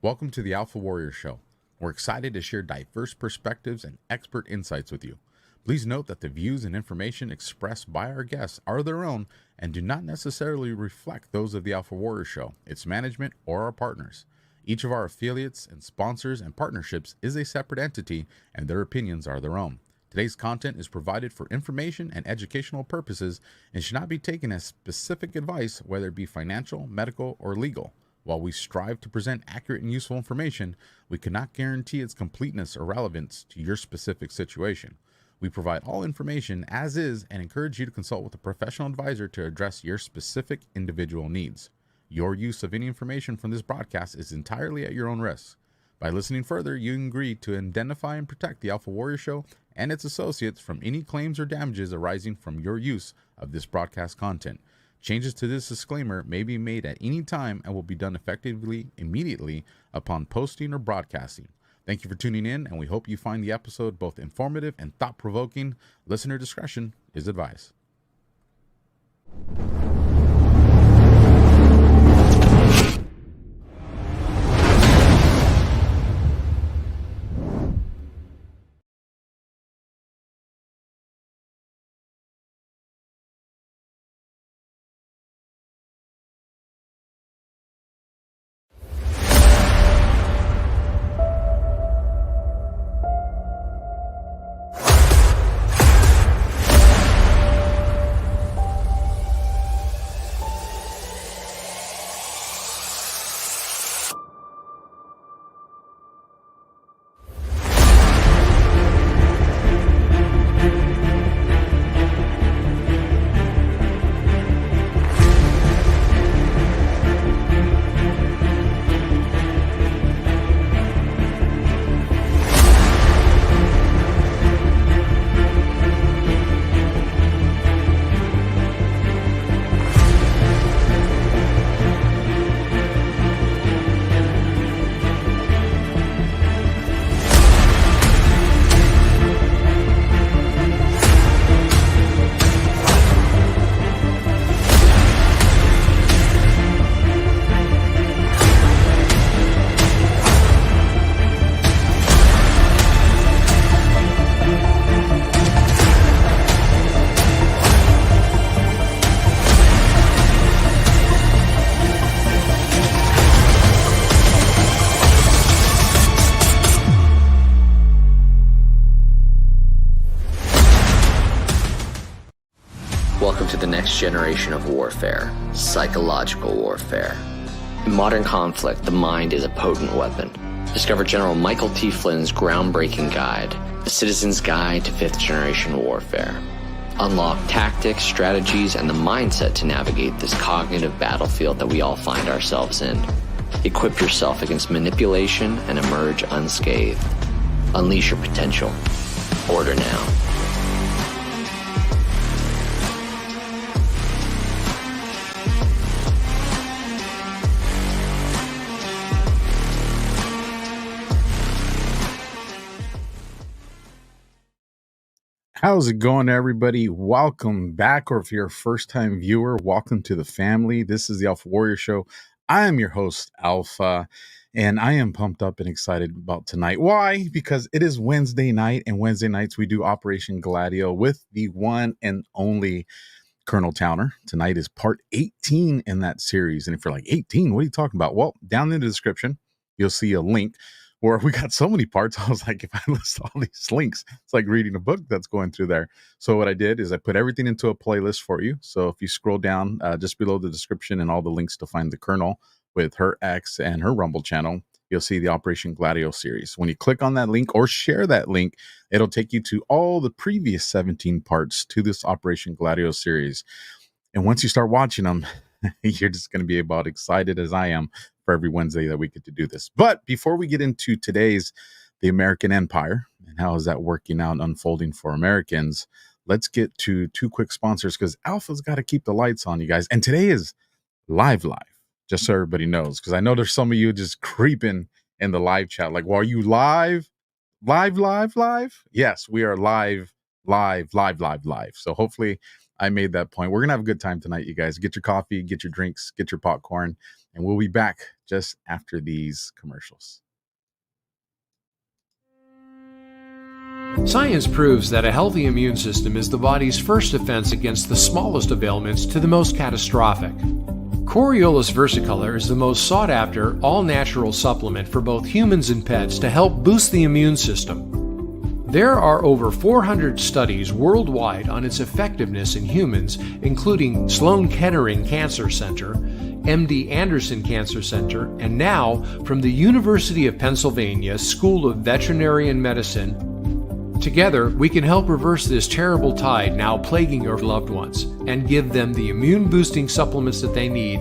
Welcome to the Alpha Warrior Show. We're excited to share diverse perspectives and expert insights with you. Please note that the views and information expressed by our guests are their own and do not necessarily reflect those of the Alpha Warrior Show, its management, or our partners. Each of our affiliates and sponsors and partnerships is a separate entity, and their opinions are their own. Today's content is provided for information and educational purposes and should not be taken as specific advice, whether it be financial, medical, or legal. While we strive to present accurate and useful information, we cannot guarantee its completeness or relevance to your specific situation. We provide all information as is and encourage you to consult with a professional advisor to address your specific individual needs. Your use of any information from this broadcast is entirely at your own risk. By listening further, you agree to identify and protect the Alpha Warrior Show and its associates from any claims or damages arising from your use of this broadcast content. Changes to this disclaimer may be made at any time and will be done effectively immediately upon posting or broadcasting. Thank you for tuning in, and we hope you find the episode both informative and thought-provoking. Listener discretion is advised. Welcome to the next generation of warfare, psychological warfare. In modern conflict, the mind is a potent weapon. Discover General Michael T. Flynn's groundbreaking guide, The Citizen's Guide to Fifth Generation Warfare. Unlock tactics, strategies, and the mindset to navigate this cognitive battlefield that we all find ourselves in. Equip yourself against manipulation and emerge unscathed. Unleash your potential. Order now. How's it going, everybody? Welcome back, or if you're a first-time viewer, welcome to the family. This is the Alpha Warrior Show. I am your host, Alpha, and I am pumped up and excited about tonight. Why? Because it is Wednesday night, and Wednesday nights we do Operation GLADIO with the one and only Colonel Towner. Tonight is part 18 in that series, and if you're like, 18? What are you talking about? Well, down in the description, you'll see a link where we got so many parts. I was like, if I list all these links, it's like reading a book that's going through there. So what I did is I put everything into a playlist for you. So if you scroll down just below the description and all the links to find the Colonel with her X and her Rumble channel, you'll see the Operation GLADIO series. When you click on that link or share that link, it'll take you to all the previous 17 parts to this Operation GLADIO series. And once you start watching them, you're just going to be about excited as I am for every Wednesday that we get to do this. But before we get into today's the American Empire and how is that working out and unfolding for Americans, let's get to two quick sponsors, because Alpha's got to keep the lights on, you guys. And today is live, just so everybody knows, because I know there's some of you just creeping in the live chat. Like, well, are you live? Live? Yes, we are live. So hopefully I made that point. We're going to have a good time tonight, you guys. Get your coffee, get your drinks, get your popcorn, and we'll be back just after these commercials. Science proves that a healthy immune system is the body's first defense against the smallest of ailments to the most catastrophic. Coriolus versicolor is the most sought-after, all-natural supplement for both humans and pets to help boost the immune system. There are over 400 studies worldwide on its effectiveness in humans, including Sloan Kettering Cancer Center, MD Anderson Cancer Center, and now from the University of Pennsylvania School of Veterinary Medicine. Together, we can help reverse this terrible tide now plaguing your loved ones and give them the immune-boosting supplements that they need.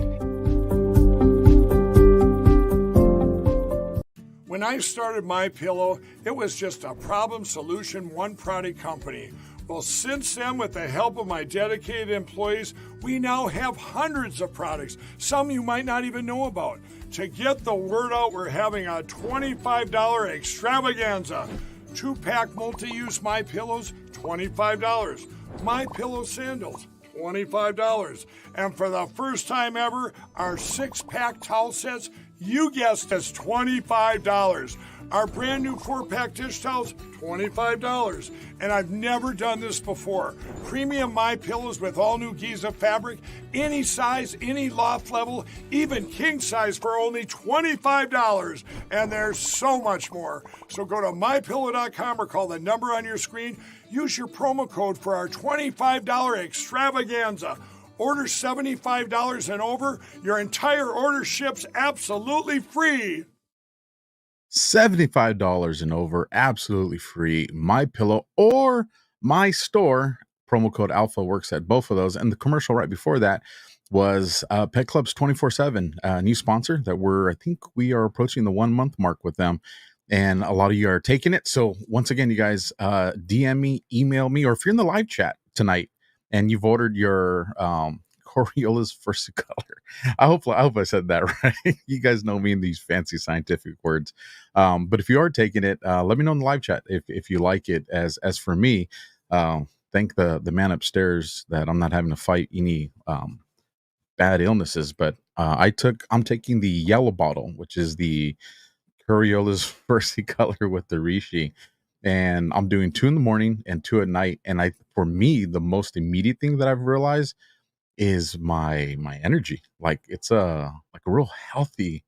When I started MyPillow, it was just a problem-solution, one-product company. Well, since then, with the help of my dedicated employees, we now have hundreds of products, some you might not even know about. To get the word out, we're having a $25 extravaganza. 2-pack multi-use MyPillows, $25. MyPillow sandals, $25. And for the first time ever, our 6-pack towel sets, you guessed it's $25. Our brand new 4-pack dish towels, $25. And I've never done this before. Premium MyPillows with all new Giza fabric, any size, any loft level, even king size for only $25. And there's so much more. So go to MyPillow.com or call the number on your screen. Use your promo code for our $25 extravaganza. Order $75 and over. Your entire order ships absolutely free. $75 and over, absolutely free. My Pillow or My Store. Promo code Alpha works at both of those. And the commercial right before that was Pet Club's 24/7, new sponsor that I think we are approaching the 1 month mark with them. And a lot of you are taking it. So once again, you guys DM me, email me, or if you're in the live chat tonight and you've ordered your Coriolus versicolor. I hope I said that right. You guys know me in these fancy scientific words. But if you are taking it, let me know in the live chat if you like it. As for me, thank the man upstairs that I'm not having to fight any bad illnesses. But I'm taking the yellow bottle, which is the Coriolus versicolor with the reishi. And I'm doing 2 in the morning and 2 at night. And for me, the most immediate thing that I've realized is my energy. Like it's a real healthy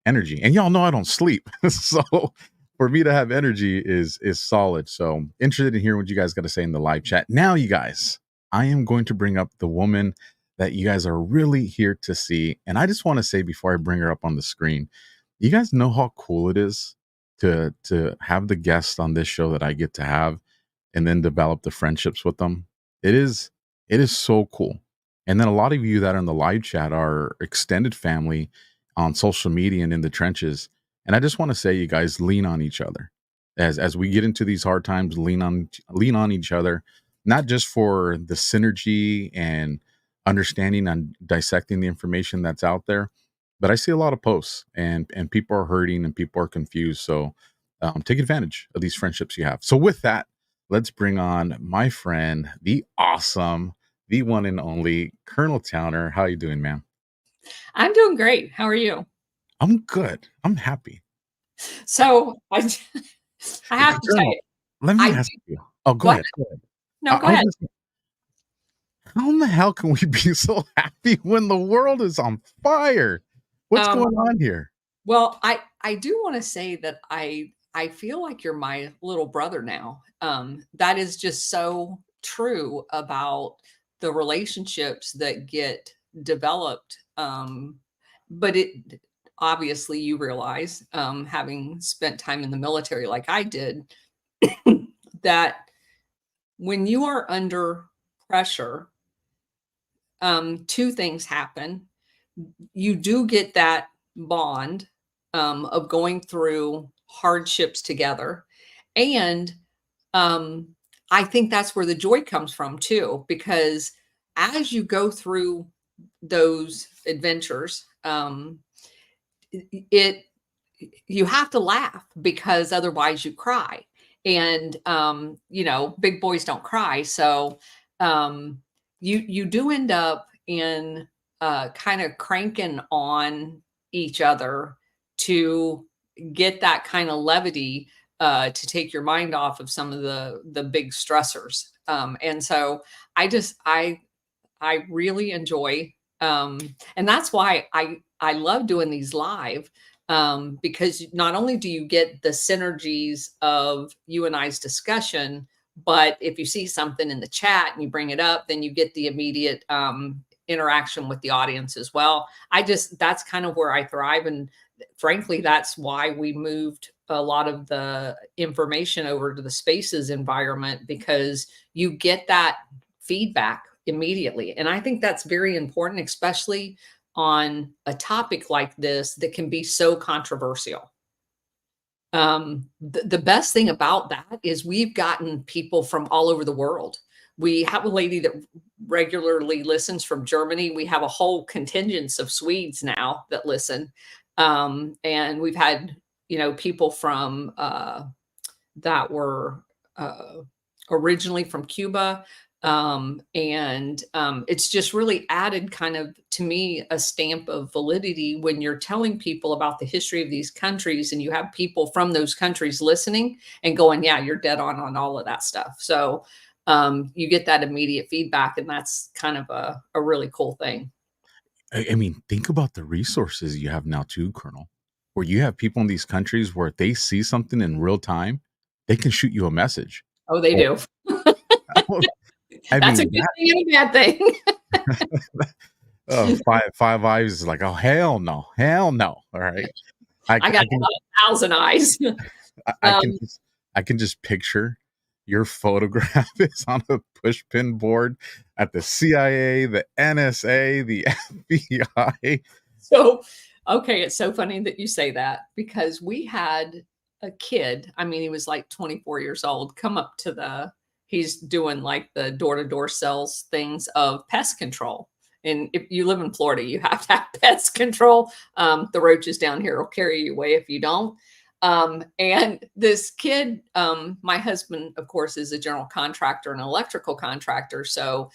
energy. And y'all know I don't sleep. So for me to have energy is solid. So interested in hearing what you guys got to say in the live chat. Now, you guys, I am going to bring up the woman that you guys are really here to see. And I just want to say before I bring her up on the screen, you guys know how cool it is to have the guests on this show that I get to have and then develop the friendships with them. It is so cool. And then a lot of you that are in the live chat are extended family on social media and in the trenches. And I just want to say, you guys lean on each other as we get into these hard times. Lean on each other, not just for the synergy and understanding and dissecting the information that's out there, but I see a lot of posts and people are hurting and people are confused. So take advantage of these friendships you have. So with that, let's bring on my friend, the awesome, the one and only Colonel Towner. How you doing, ma'am? I'm doing great. How are you? I'm good. I'm happy. So I have to tell you. Let me ask you. Oh, go ahead. No, go ahead. How in the hell can we be so happy when the world is on fire? What's going on here? Well, I do want to say that I feel like you're my little brother now. That is just so true about the relationships that get developed. But it obviously, you realize, having spent time in the military like I did, that when you are under pressure, 2 things happen. You do get that bond of going through hardships together. And I think that's where the joy comes from too, because as you go through those adventures, you have to laugh because otherwise you cry. And big boys don't cry. So you do end up in kind of cranking on each other to get that kind of levity to take your mind off of some of the big stressors. And so I really enjoy, and that's why I love doing these live, because not only do you get the synergies of you and I's discussion, but if you see something in the chat and you bring it up, then you get the immediate interaction with the audience as well. That's kind of where I thrive. And frankly, that's why we moved a lot of the information over to the Spaces environment, because you get that feedback immediately. And I think that's very important, especially on a topic like this that can be so controversial. The best thing about that is we've gotten people from all over the world. We have a lady that regularly listens from Germany. We have a whole contingent of Swedes now that listen. And we've had, people from that were originally from Cuba. It's just really added kind of, to me, a stamp of validity when you're telling people about the history of these countries and you have people from those countries listening and going, yeah, you're dead on all of that stuff. So you get that immediate feedback, and that's kind of a really cool thing. I mean, think about the resources you have now too, Colonel, where you have people in these countries where if they see something in real time, they can shoot you a message. Oh, they do. That's a good thing and a bad thing. Five Eyes is like, oh, hell no. All right. I got 1,000 eyes. I can just picture your photograph is on a pushpin board at the CIA, the NSA, the FBI. So, okay, it's so funny that you say that, because we had a kid, I mean, he was like 24 years old, come up to he's doing like the door-to-door sales things of pest control. And if you live in Florida, you have to have pest control. The roaches down here will carry you away if you don't. And this kid, my husband, of course, is a general contractor and electrical contractor. So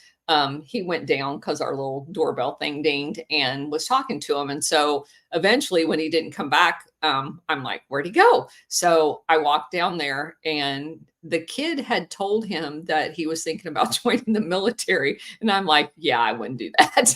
he went down because our little doorbell thing dinged and was talking to him. And so eventually when he didn't come back, I'm like, where'd he go? So I walked down there, and the kid had told him that he was thinking about joining the military. And I'm like, yeah, I wouldn't do that.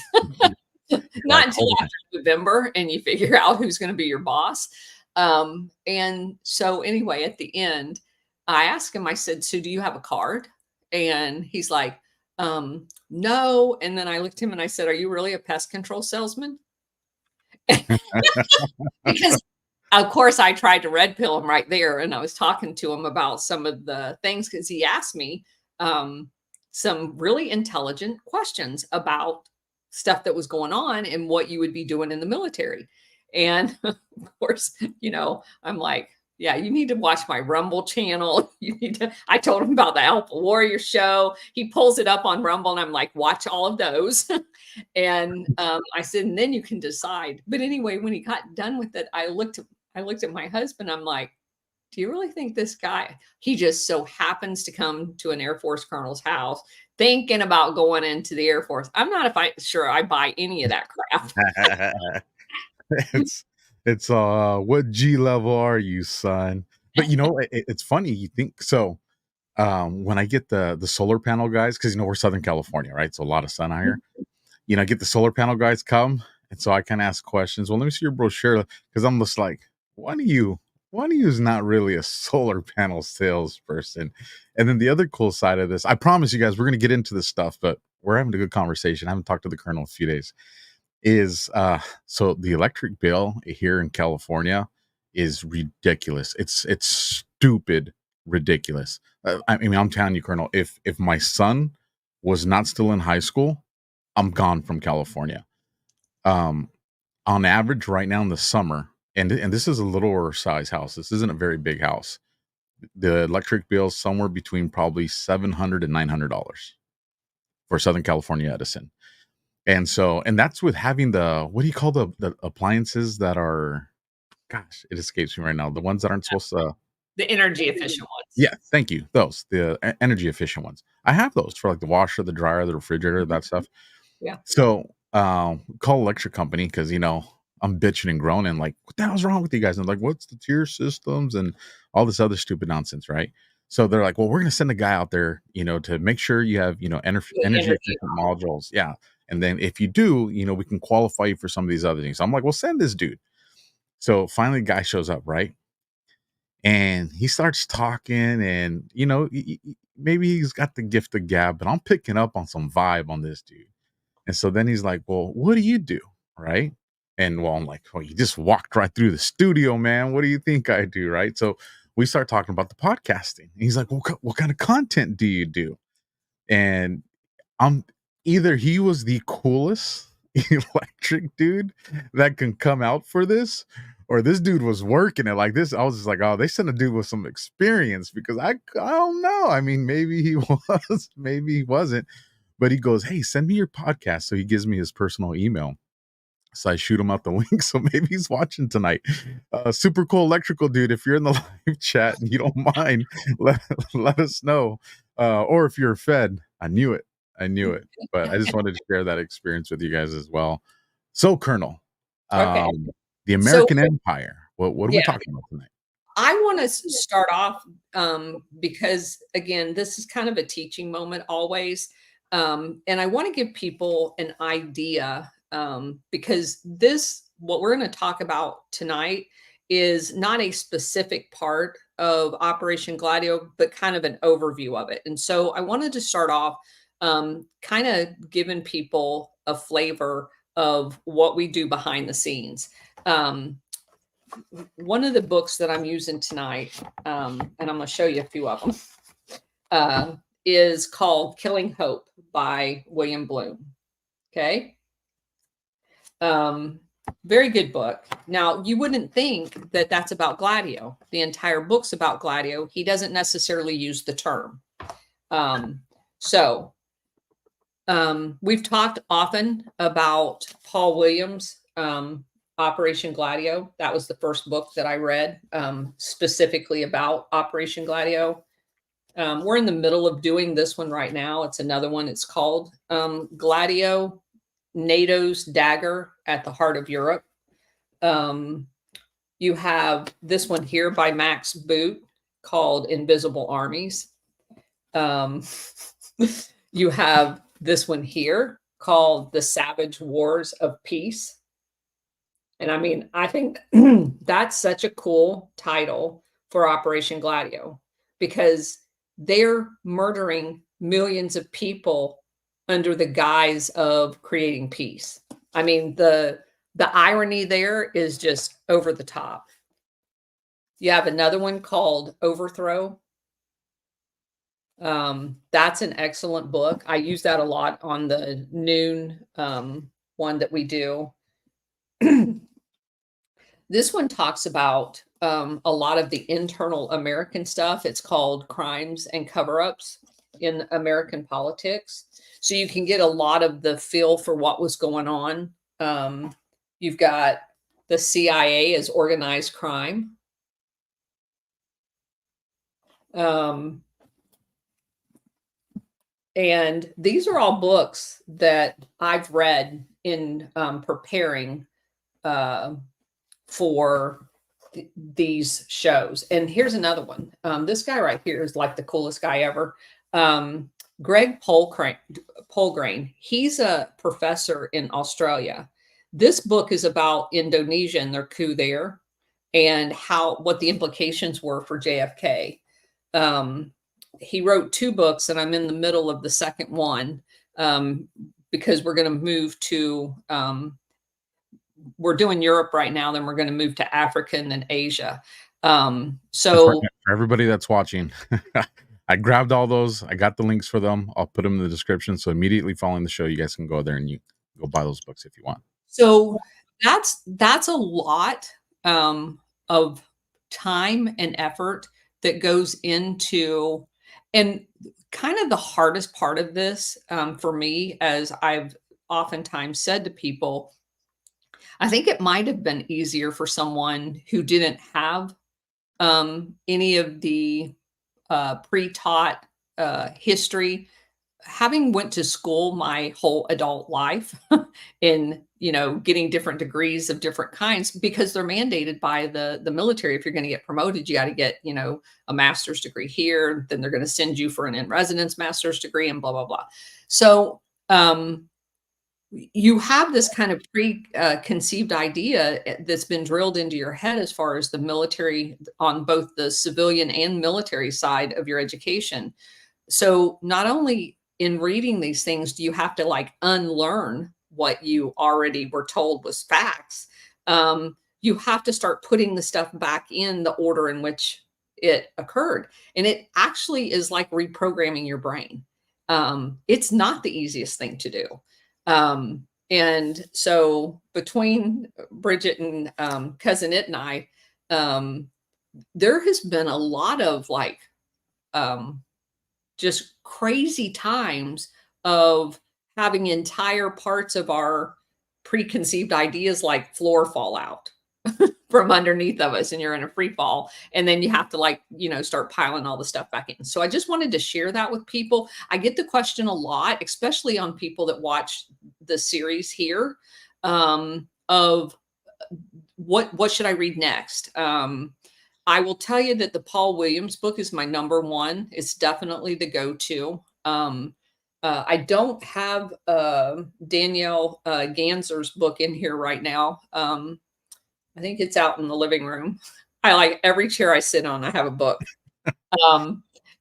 Not until after November, and you figure out who's going to be your boss. And so anyway, at the end, I asked him, I said, so do you have a card? And he's like, no. And then I looked at him and I said, are you really a pest control salesman? Because of course I tried to red pill him right there. And I was talking to him about some of the things, because he asked me, some really intelligent questions about stuff that was going on and what you would be doing in the military. And of course, I'm like, yeah, you need to watch my Rumble channel. I told him about the Alpha Warrior show. He pulls it up on Rumble, and I'm like, watch all of those. And I said, and then you can decide. But anyway, when he got done with it, I looked at my husband. I'm like, do you really think this guy, he just so happens to come to an Air Force colonel's house thinking about going into the Air Force? I'm not sure I buy any of that crap. It's what G level are you, son? But it's funny, you think so. When I get the solar panel guys, because we're Southern California, right? So a lot of sun out here. I get the solar panel guys come, and so I kind of ask questions. Well, let me see your brochure, because I'm just like, one of you is not really a solar panel salesperson. And then the other cool side of this, I promise you guys, we're gonna get into this stuff, but we're having a good conversation. I haven't talked to the colonel in a few days. Is so the electric bill here in California is ridiculous. It's stupid ridiculous. I mean, I'm telling you, Colonel, if my son was not still in high school, I'm gone from California. On average right now in the summer, and this is a littler size house, this isn't a very big house, the electric bill is somewhere between probably $700 and $900 for Southern California Edison. And that's with having what do you call the appliances that are, gosh, it escapes me right now, the ones that aren't supposed to. The energy efficient ones. Yeah, thank you. Those, the energy efficient ones. I have those for like the washer, the dryer, the refrigerator, Mhm. that stuff. Yeah. So, call electric company because I'm bitching and groaning like, what the hell's wrong with you guys? And I'm like, what's the tier systems and all this other stupid nonsense, right? So they're like, well, we're gonna send a guy out there, to make sure you have, The energy energy. efficient modules. Yeah. And then if you do, we can qualify you for some of these other things. I'm like, well, send this dude. So finally, the guy shows up, right? And he starts talking, and maybe he's got the gift of gab, but I'm picking up on some vibe on this dude. And so then he's like, well, what do you do? Right. And well, I'm like, well, you just walked right through the studio, man. What do you think I do? Right. So we start talking about the podcasting. And he's like, well, what kind of content do you do? And I'm either he was the coolest electric dude that can come out for this, or this dude was working it like this. I was just like, oh, they sent a dude with some experience because I don't know. I mean, maybe he was, maybe he wasn't, but he goes, hey, send me your podcast. So he gives me his personal email. So I shoot him out the link. So maybe he's watching tonight. Super cool electrical dude. If you're in the live chat and you don't mind, let us know. Or if you're a Fed, I knew it. I knew it. But I just wanted to share that experience with you guys as well. So, Colonel, Okay. the So American Empire. What are we yeah, talking about tonight? I want to start off because again, this is kind of a teaching moment always. And I want to give people an idea because what we're going to talk about tonight is not a specific part of Operation Gladio, but kind of an overview of it. And so I wanted to start off kind of giving people a flavor of what we do behind the scenes. One of the books that I'm using tonight, and I'm going to show you a few of them, is called Killing Hope by William Bloom. Okay. Very good book. Now, you wouldn't think that that's about Gladio. The entire book's about Gladio. He doesn't necessarily use the term. We've talked often about Paul Williams' Operation Gladio. That was the first book that I read specifically about Operation Gladio. We're in the middle of doing this one right now. It's another one. It's called Gladio, NATO's Dagger at the Heart of Europe. You have this one here by Max Boot called Invisible Armies. You have this one here called The Savage Wars of Peace. And I mean, I think that's such a cool title for Operation Gladio because they're murdering millions of people under the guise of creating peace. I mean, the irony there is just over the top. You have another one called Overthrow. That's an excellent book. I use that a lot on the noon one that we do. This one talks about a lot of the internal American stuff. It's called Crimes and Cover-Ups in American Politics. So you can get a lot of the feel for what was going on. You've got the CIA as organized crime. And these are all books that I've read in preparing for these shows. And here's another one. This guy right here is like the coolest guy ever. Greg Polgrain. He's a professor in Australia. This book is about Indonesia and their coup there and what the implications were for JFK. He wrote 2 books, and I'm in the middle of the second one because we're going to move to, we're doing Europe right now, then we're going to move to Africa and then Asia. For everybody that's watching, I grabbed all those. I got the links for them. I'll put them in the description. So immediately following the show, you guys can go there and you go buy those books if you want. So that's a lot of time and effort that goes into, and kind of the hardest part of this for me, as I've oftentimes said to people, I think it might have been easier for someone who didn't have any of the pre-taught history. Having went to school my whole adult life in, getting different degrees of different kinds because they're mandated by the military. If you're going to get promoted, you got to get, a master's degree here. Then they're going to send you for an in-residence master's degree and blah, blah, blah. So you have this kind of preconceived idea that's been drilled into your head as far as the military on both the civilian and military side of your education. So not only in reading these things do you have to like unlearn what you already were told was facts. You have to start putting the stuff back in the order in which it occurred. And it actually is like reprogramming your brain. It's not the easiest thing to do. And so between Bridget and Cousin It and I, there has been a lot of like just crazy times of having entire parts of our preconceived ideas like floor fall out from underneath of us and you're in a free fall. And then you have to like, start piling all the stuff back in. So I just wanted to share that with people. I get the question a lot, especially on people that watch the series here, of what should I read next? I will tell you that the Paul Williams book is my number one. It's definitely the go-to. I don't have Danielle Ganser's book in here right now. I think it's out in the living room. I like every chair I sit on, I have a book.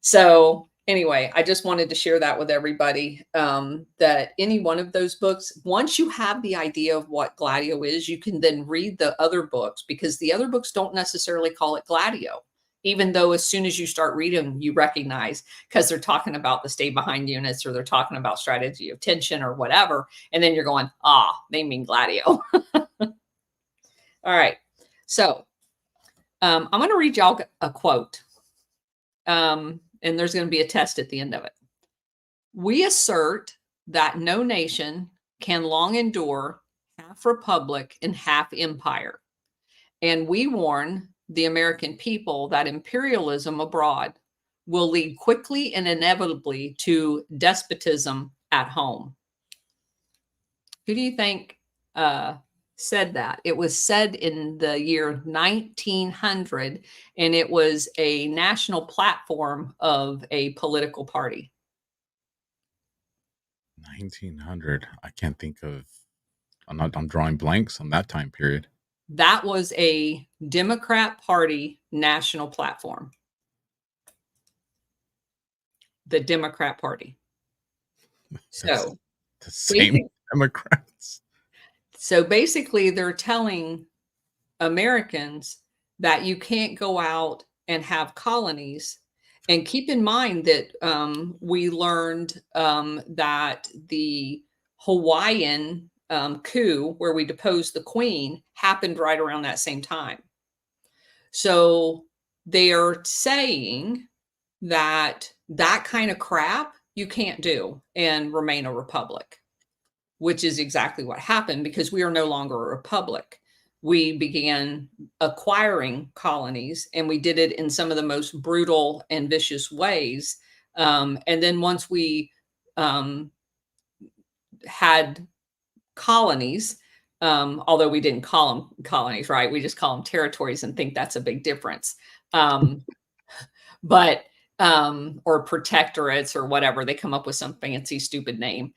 So anyway, I just wanted to share that with everybody, that any one of those books, once you have the idea of what GLADIO is, you can then read the other books because the other books don't necessarily call it GLADIO, even though as soon as you start reading, you recognize because they're talking about the stay behind units or they're talking about strategy of tension or whatever. And then you're going, they mean GLADIO. All right. So I'm going to read y'all a quote. And there's going to be a test at the end of it. We assert that no nation can long endure half republic and half empire. And we warn the American people that imperialism abroad will lead quickly and inevitably to despotism at home. Who do you think said that? It was said in the year 1900, and it was a national platform of a political party. 1900. I can't think of. I'm drawing blanks on that time period. That was a Democrat Party national platform. The Democrat Party. So the same Democrats. So basically, they're telling Americans that you can't go out and have colonies. And keep in mind that we learned that the Hawaiian coup, where we deposed the queen, happened right around that same time. So they are saying that that kind of crap you can't do and remain a republic, which is exactly what happened because we are no longer a republic. We began acquiring colonies and we did it in some of the most brutal and vicious ways. And then once we had colonies, although we didn't call them colonies, right? We just call them territories and think that's a big difference. But or protectorates or whatever, they come up with some fancy, stupid name.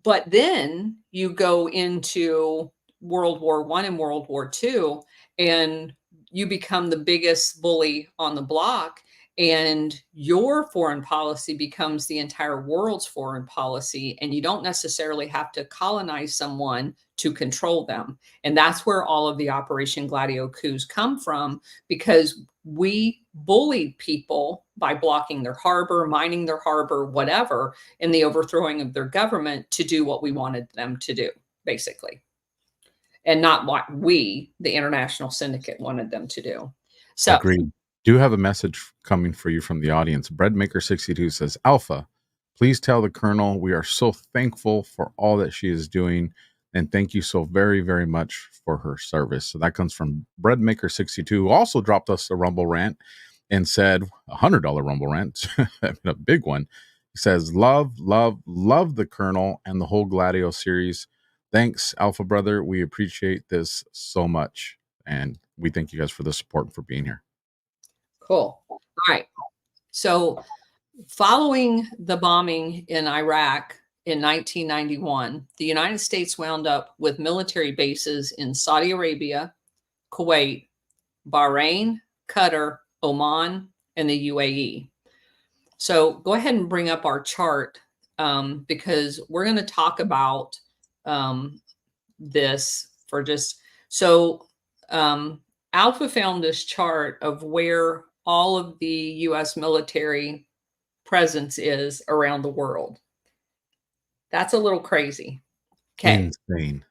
But then you go into World War I and World War II, and you become the biggest bully on the block, and your foreign policy becomes the entire world's foreign policy, and you don't necessarily have to colonize someone to control them. And that's where all of the Operation GLADIO coups come from, because we bullied people by blocking their harbor, mining their harbor, whatever, in the overthrowing of their government to do what we wanted them to do, basically. And not what we, the international syndicate, wanted them to do. So, agreed. Do have a message coming for you from the audience. Breadmaker62 says, Alpha, please tell the Colonel we are so thankful for all that she is doing. And thank you so very, very much for her service. So that comes from Breadmaker62, who also dropped us a Rumble rant and said, $100 Rumble rant, a big one. He says, love, love, love the Colonel and the whole GLADIO series. Thanks, Alpha Brother. We appreciate this so much. And we thank you guys for the support and for being here. Cool. All right. So following the bombing in Iraq in 1991, the United States wound up with military bases in Saudi Arabia, Kuwait, Bahrain, Qatar, Oman, and the UAE. So go ahead and bring up our chart because we're going to talk about this for just so Alpha found this chart of where all of the U.S. military presence is around the world. That's a little crazy. Okay. Insane.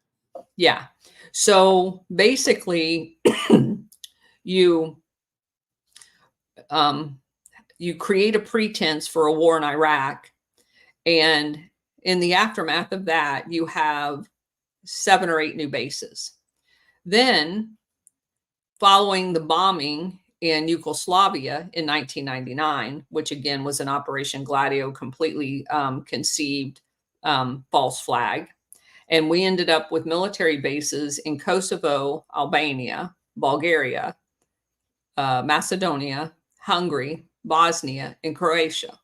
Yeah. So basically, you create a pretense for a war in Iraq, and in the aftermath of that, you have 7 or 8 new bases. Then, following the bombing in Yugoslavia in 1999, which again was an Operation Gladio, completely conceived false flag. And we ended up with military bases in Kosovo, Albania, Bulgaria, Macedonia, Hungary, Bosnia, and Croatia.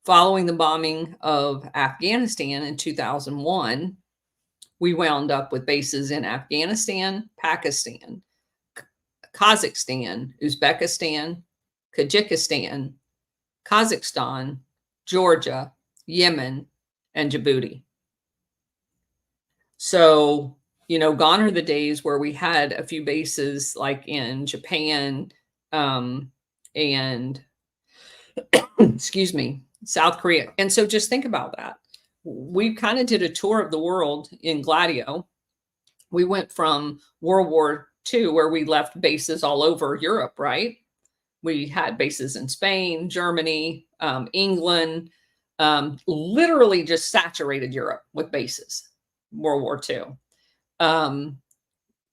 Following the bombing of Afghanistan in 2001, we wound up with bases in Afghanistan, Pakistan, Kazakhstan, Uzbekistan, Tajikistan, Kazakhstan, Georgia, Yemen, and Djibouti. So, gone are the days where we had a few bases like in Japan and, excuse me, South Korea. And so just think about that. We kind of did a tour of the world in GLADIO. We went from World War II, where we left bases all over Europe, right? We had bases in Spain, Germany, England, literally just saturated Europe with bases, World War II.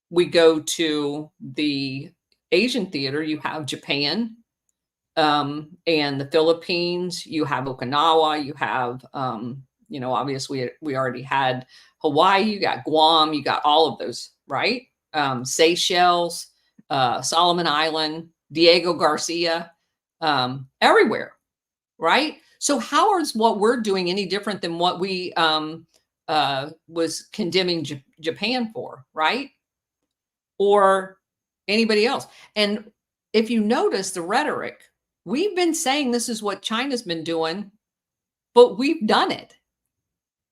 We go to the Asian theater, you have Japan and the Philippines, you have Okinawa, you have, obviously we already had Hawaii, you got Guam, you got all of those, right? Seychelles, Solomon Island, Diego Garcia, everywhere, right? So how is what we're doing any different than what we was condemning Japan for, right? Or anybody else? And if you notice the rhetoric, we've been saying this is what China's been doing, but we've done it.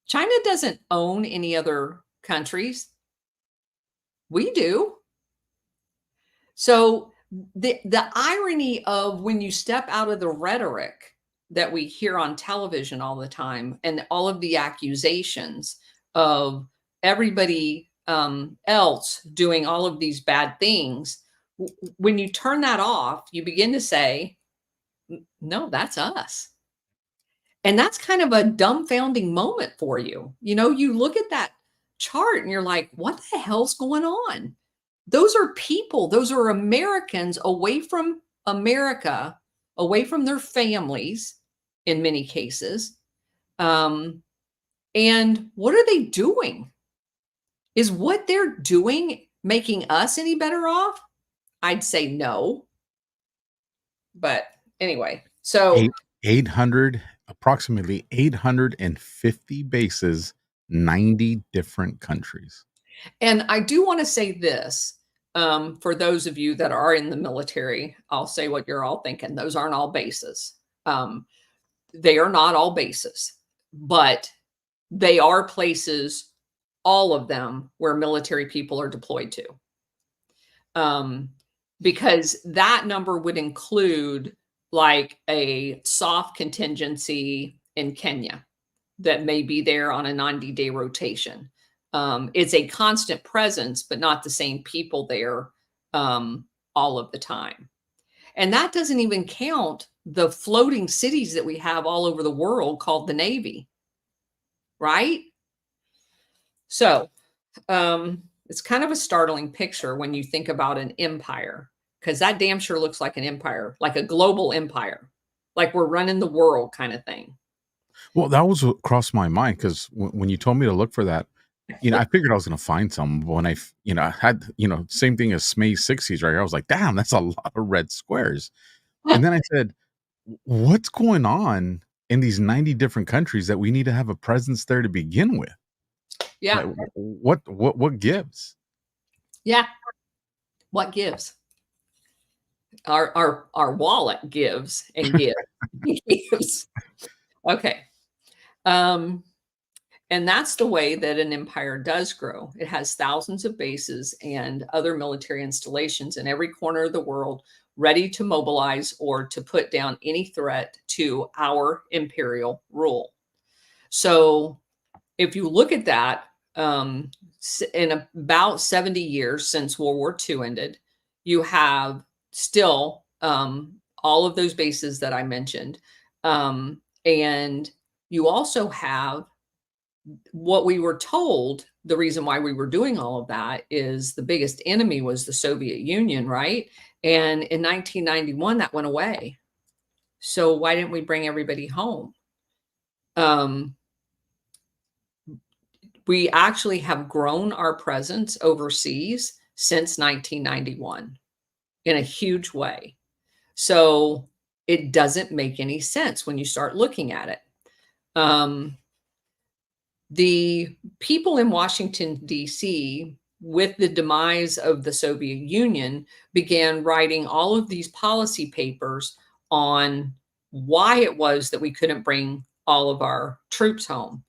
China doesn't own any other countries. We do. So the irony of when you step out of the rhetoric that we hear on television all the time and all of the accusations of everybody else doing all of these bad things, when you turn that off, you begin to say, no, that's us. And that's kind of a dumbfounding moment for you. You look at that chart and you're like, what the hell's going on? Those are people. Those are Americans away from America, away from their families in many cases. And what are they doing? Is what they're doing making us any better off? I'd say no. But anyway, so 800, approximately 850 bases, 90 different countries. And I do want to say this, for those of you that are in the military, I'll say what you're all thinking. Those aren't all bases. They are not all bases, but they are places, all of them, where military people are deployed to. Because that number would include like a soft contingency in Kenya that may be there on a 90-day rotation. It's a constant presence, but not the same people there all of the time. And that doesn't even count the floating cities that we have all over the world called the Navy, right? So it's kind of a startling picture when you think about an empire, because that damn sure looks like an empire, like a global empire, like we're running the world kind of thing. Well, that was what crossed my mind because when you told me to look for that, I figured I was going to find some. But when I had, same thing as Smay 60s right here. I was like, damn, that's a lot of red squares. And then I said, what's going on in these 90 different countries that we need to have a presence there to begin with? Yeah. Like, what gives? Yeah. What gives? Our wallet gives and gives. Gives. Okay. And that's the way that an empire does grow. It has thousands of bases and other military installations in every corner of the world, ready to mobilize or to put down any threat to our imperial rule. So if you look at that, in about 70 years since World War II ended, you have still all of those bases that I mentioned. And you also have what we were told. The reason why we were doing all of that is the biggest enemy was the Soviet Union, right? And in 1991, that went away. So why didn't we bring everybody home? We actually have grown our presence overseas since 1991 in a huge way. So it doesn't make any sense when you start looking at it. The people in Washington, D.C., with the demise of the Soviet Union, began writing all of these policy papers on why it was that we couldn't bring all of our troops home.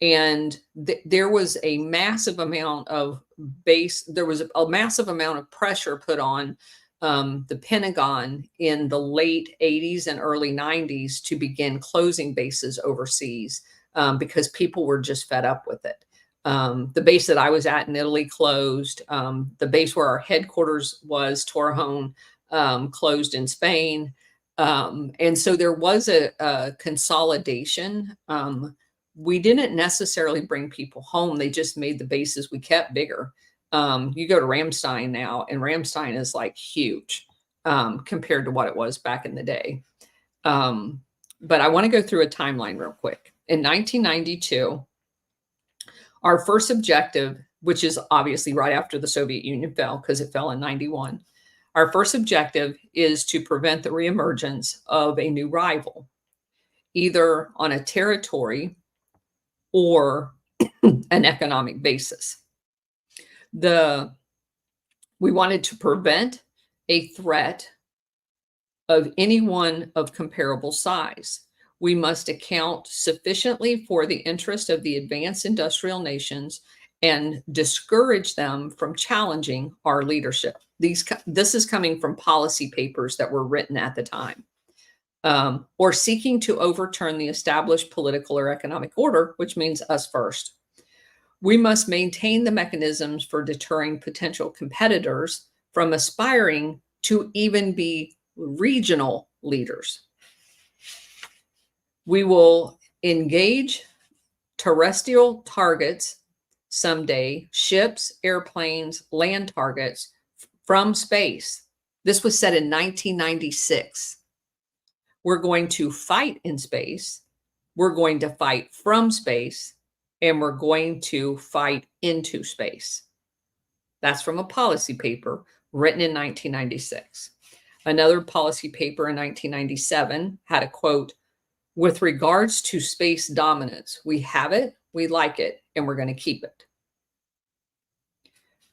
And there was a massive amount of massive amount of pressure put on the Pentagon in the late 80s and early 90s to begin closing bases overseas. Because people were just fed up with it. The base that I was at in Italy closed. The base where our headquarters was, Torrejon, closed in Spain. And so there was a consolidation. We didn't necessarily bring people home. They just made the bases we kept bigger. You go to Ramstein now, and Ramstein is like huge compared to what it was back in the day. But I want to go through a timeline real quick. In 1992, our first objective, which is obviously right after the Soviet Union fell, because it fell in 91, our first objective is to prevent the reemergence of a new rival, either on a territory or an economic basis. We wanted to prevent a threat of anyone of comparable size. We must account sufficiently for the interest of the advanced industrial nations and discourage them from challenging our leadership. This is coming from policy papers that were written at the time, or seeking to overturn the established political or economic order, which means us first. We must maintain the mechanisms for deterring potential competitors from aspiring to even be regional leaders. We will engage terrestrial targets someday, ships, airplanes, land targets from space. This was said in 1996. We're going to fight in space. We're going to fight from space, and we're going to fight into space. That's from a policy paper written in 1996. Another policy paper in 1997 had a quote, "With regards to space dominance, we have it, we like it, and we're going to keep it."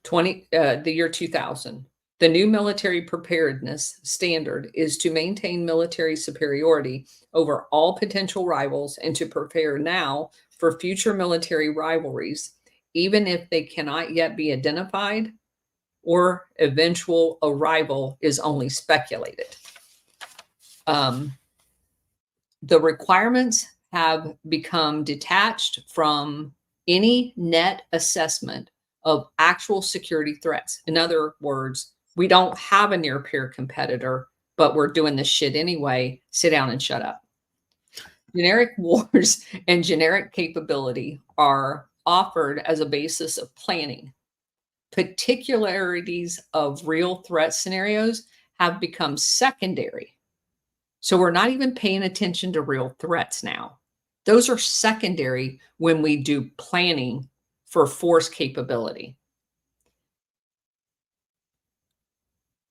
The year 2000, the new military preparedness standard is to maintain military superiority over all potential rivals and to prepare now for future military rivalries, even if they cannot yet be identified or eventual arrival is only speculated. The requirements have become detached from any net assessment of actual security threats. In other words, we don't have a near peer competitor, but we're doing this shit anyway. Sit down and shut up. Generic wars and generic capability are offered as a basis of planning. Particularities of real threat scenarios have become secondary. So we're not even paying attention to real threats now. Those are secondary when we do planning for force capability.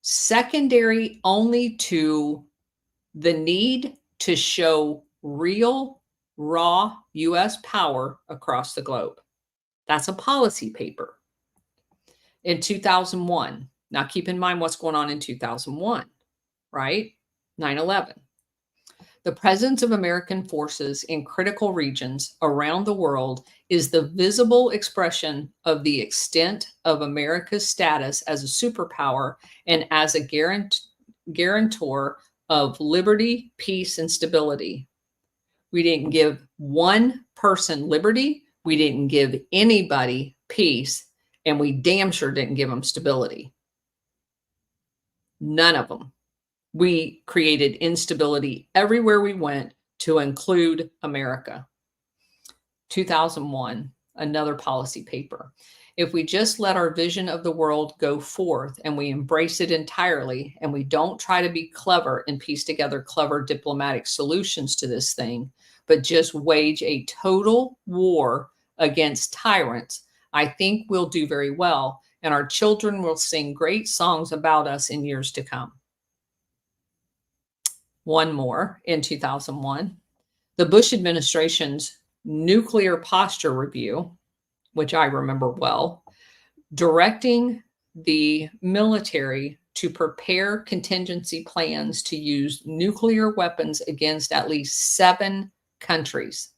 Secondary only to the need to show real, raw U.S. power across the globe. That's a policy paper. In 2001, now keep in mind what's going on in 2001, right? 9/11. The presence of American forces in critical regions around the world is the visible expression of the extent of America's status as a superpower and as a guarantor of liberty, peace, and stability. We didn't give one person liberty. We didn't give anybody peace. And we damn sure didn't give them stability. None of them. We created instability everywhere we went, to include America. 2001, another policy paper. If we just let our vision of the world go forth and we embrace it entirely, and we don't try to be clever and piece together clever diplomatic solutions to this thing, but just wage a total war against tyrants, I think we'll do very well, and our children will sing great songs about us in years to come. One more in 2001, the Bush administration's nuclear posture review, which I remember well, directing the military to prepare contingency plans to use nuclear weapons against at least 7 countries: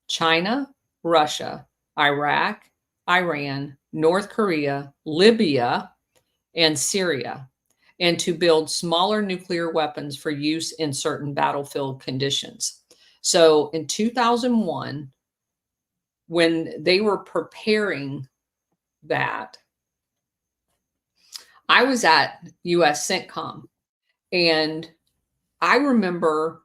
China, Russia, Iraq, Iran, North Korea, Libya, and Syria, and to build smaller nuclear weapons for use in certain battlefield conditions. So in 2001, when they were preparing that, I was at US CENTCOM, and I remember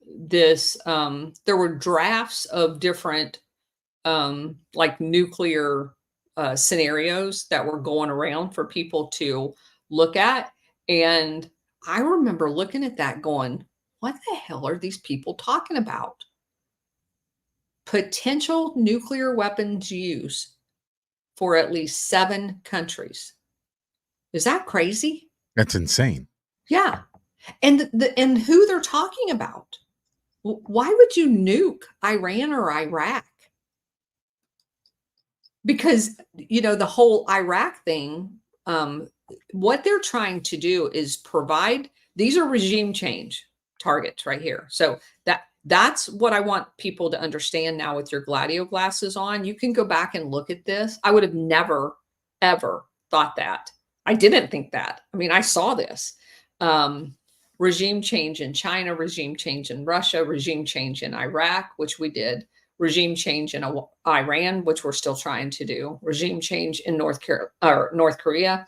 this, there were drafts of different like nuclear scenarios that were going around for people to look at. And I remember looking at that going, what the hell are these people talking about? Potential nuclear weapons use for at least 7 countries. Is that crazy? That's insane. Yeah. And and who they're talking about. Why would you nuke Iran or Iraq? Because, you know, the whole Iraq thing, what they're trying to do is provide, these are regime change targets right here. So that's what I want people to understand now with your GLADIO glasses on. You can go back and look at this. I would have never, ever thought that. I didn't think that. I mean, I saw this. Regime change in China, regime change in Russia, regime change in Iraq, which we did. Regime change in Iran, which we're still trying to do. Regime change in North Korea.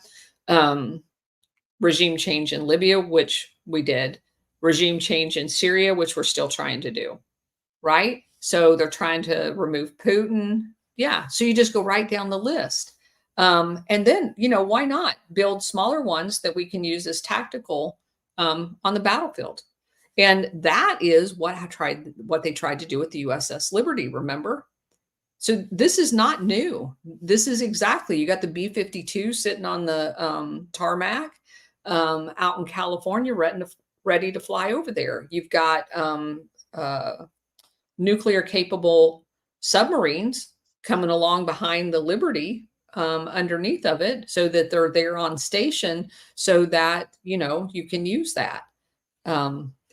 Regime change in Libya, which we did. Regime change in Syria, which we're still trying to do. Right? So they're trying to remove Putin. Yeah. So you just go right down the list. And then, you know, why not build smaller ones that we can use as tactical on the battlefield? And that is what they tried to do with the USS Liberty, remember? So this is not new. This is exactly, you got the B-52 sitting on the tarmac out in California, ready to fly over there. You've got nuclear capable submarines coming along behind the Liberty, underneath of it, so that they're there on station, so that, you know, you can use that.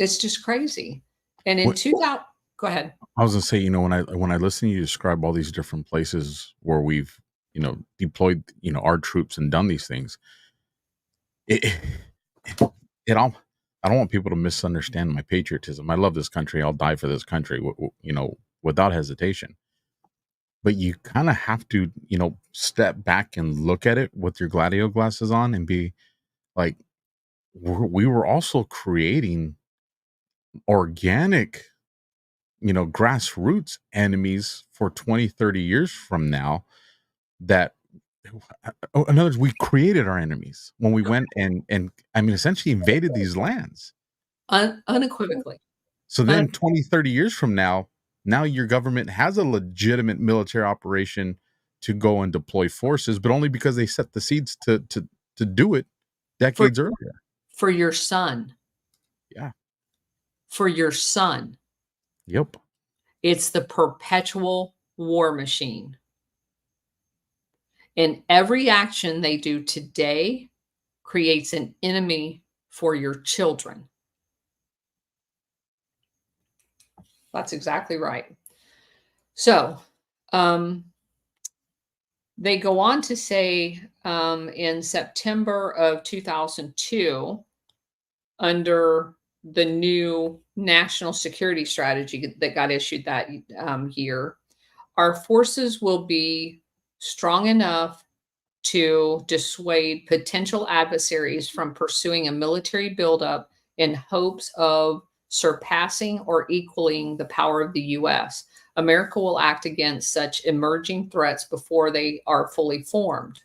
It's just crazy. And in 2000, go ahead. I was gonna say, you know, when I listen to you describe all these different places where we've, you know, deployed, you know, our troops and done these things, it all, I don't want people to misunderstand my patriotism. I love this country. I'll die for this country, you know, without hesitation. But you kind of have to, you know, step back and look at it with your GLADIO glasses on and be like, we were also creating organic grassroots enemies for 20, 30 years from now. That, in other words, we created our enemies when we went and essentially invaded these lands. Unequivocally. So then 20, 30 years from now your government has a legitimate military operation to go and deploy forces, but only because they set the seeds to do it decades earlier. For your son. Yeah. For your son. Yep. It's the perpetual war machine. And every action they do today creates an enemy for your children. That's exactly right. So, they go on to say in September of 2002, under the new national security strategy that got issued that year, our forces will be strong enough to dissuade potential adversaries from pursuing a military buildup in hopes of surpassing or equaling the power of the U.S. America will act against such emerging threats before they are fully formed.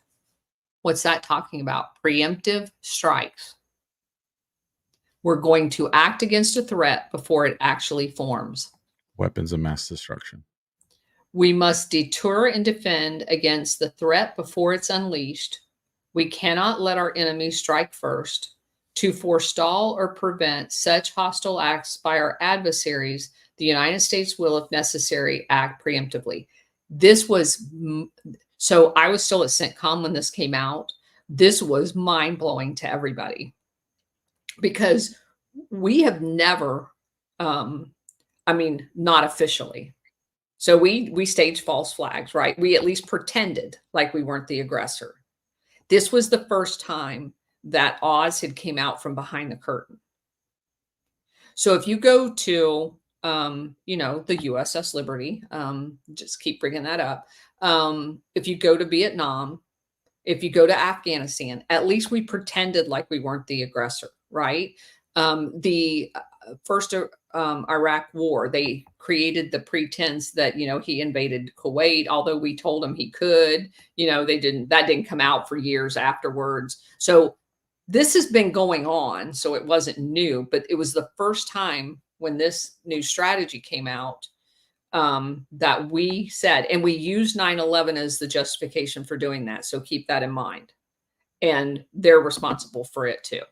What's that talking about? Preemptive strikes. We're going to act against a threat before it actually forms. Weapons of mass destruction. We must deter and defend against the threat before it's unleashed. We cannot let our enemies strike first. To forestall or prevent such hostile acts by our adversaries, the United States will, if necessary, act preemptively. This was, so I was still at CENTCOM when this came out. This was mind-blowing to everybody because we have never, not officially. So we staged false flags, right? We at least pretended like we weren't the aggressor. This was the first time that Oz had came out from behind the curtain. So if you go to, the USS Liberty, just keep bringing that up. If you go to Vietnam, if you go to Afghanistan, at least we pretended like we weren't the aggressor, right? The first Iraq war, they created the pretense that, he invaded Kuwait, although we told him he could, that didn't come out for years afterwards. So this has been going on. So it wasn't new, but it was the first time when this new strategy came out that we said, and we used 9/11 as the justification for doing that. So keep that in mind. And they're responsible for it too.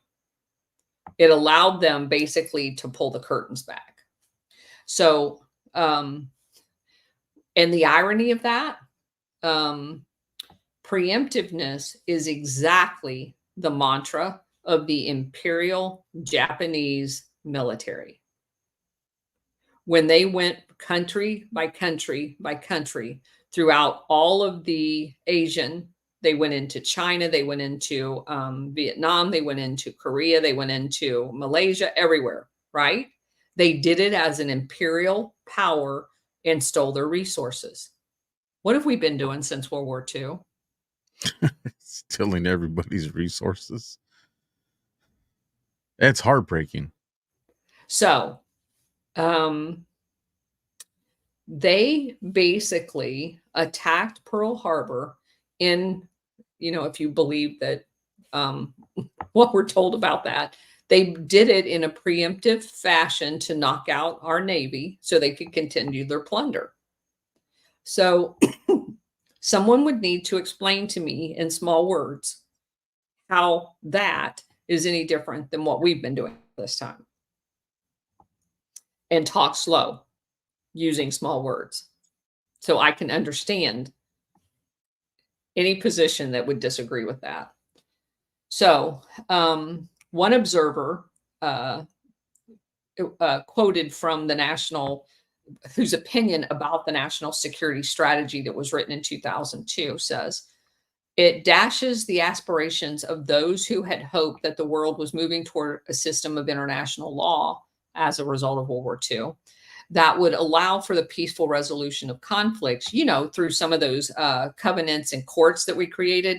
It allowed them basically to pull the curtains back. So, and the irony of that, preemptiveness is exactly the mantra of the Imperial Japanese military. When they went country by country by country throughout all of the Asian, they went into China, they went into Vietnam, they went into Korea, they went into Malaysia, everywhere, right? They did it as an imperial power and stole their resources. What have we been doing since World War II? Stealing everybody's resources. It's heartbreaking. So, they basically attacked Pearl Harbor in, if you believe that what we're told about that, they did it in a preemptive fashion to knock out our Navy so they could continue their plunder. So someone would need to explain to me in small words how that is any different than what we've been doing this time. And talk slow using small words so I can understand any position that would disagree with that. So one observer quoted from the national, whose opinion about the national security strategy that was written in 2002 says, it dashes the aspirations of those who had hoped that the world was moving toward a system of international law as a result of World War II that would allow for the peaceful resolution of conflicts, through some of those covenants and courts that we created.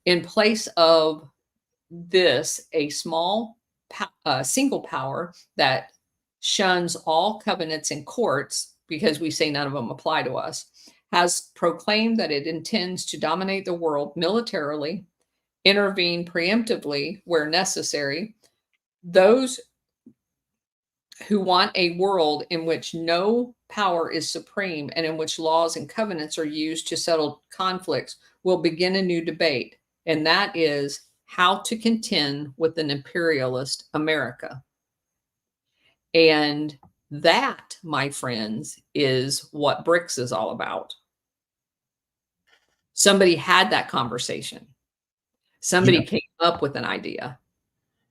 In place of this, a small single power that shuns all covenants and courts because we say none of them apply to us, has proclaimed that it intends to dominate the world militarily, intervene preemptively where necessary. Those who want a world in which no power is supreme and in which laws and covenants are used to settle conflicts will begin a new debate, and that is how to contend with an imperialist America. And that, my friends, is what BRICS is all about. Somebody had that conversation. Somebody came up with an idea.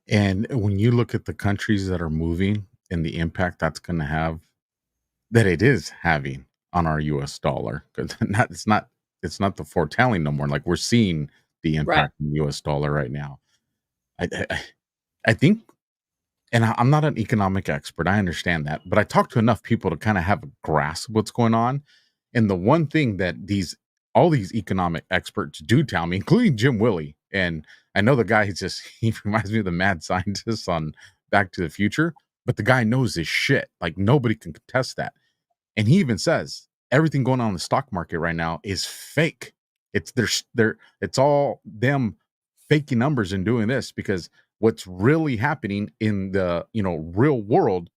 And when you look at the countries that are moving and the impact that's going to have, that it is having on our US dollar, because it's not the foretelling no more. Like, we're seeing the impact in the US dollar right now. I think, and I'm not an economic expert, I understand that, but I talk to enough people to kind of have a grasp of what's going on. And the one thing that all these economic experts do tell me, including Jim Willie, and I know the guy, he reminds me of the mad scientist on Back to the Future, but the guy knows his shit. Like, nobody can contest that. And he even says everything going on in the stock market right now is fake. It's all them faking numbers and doing this, because what's really happening in the real world,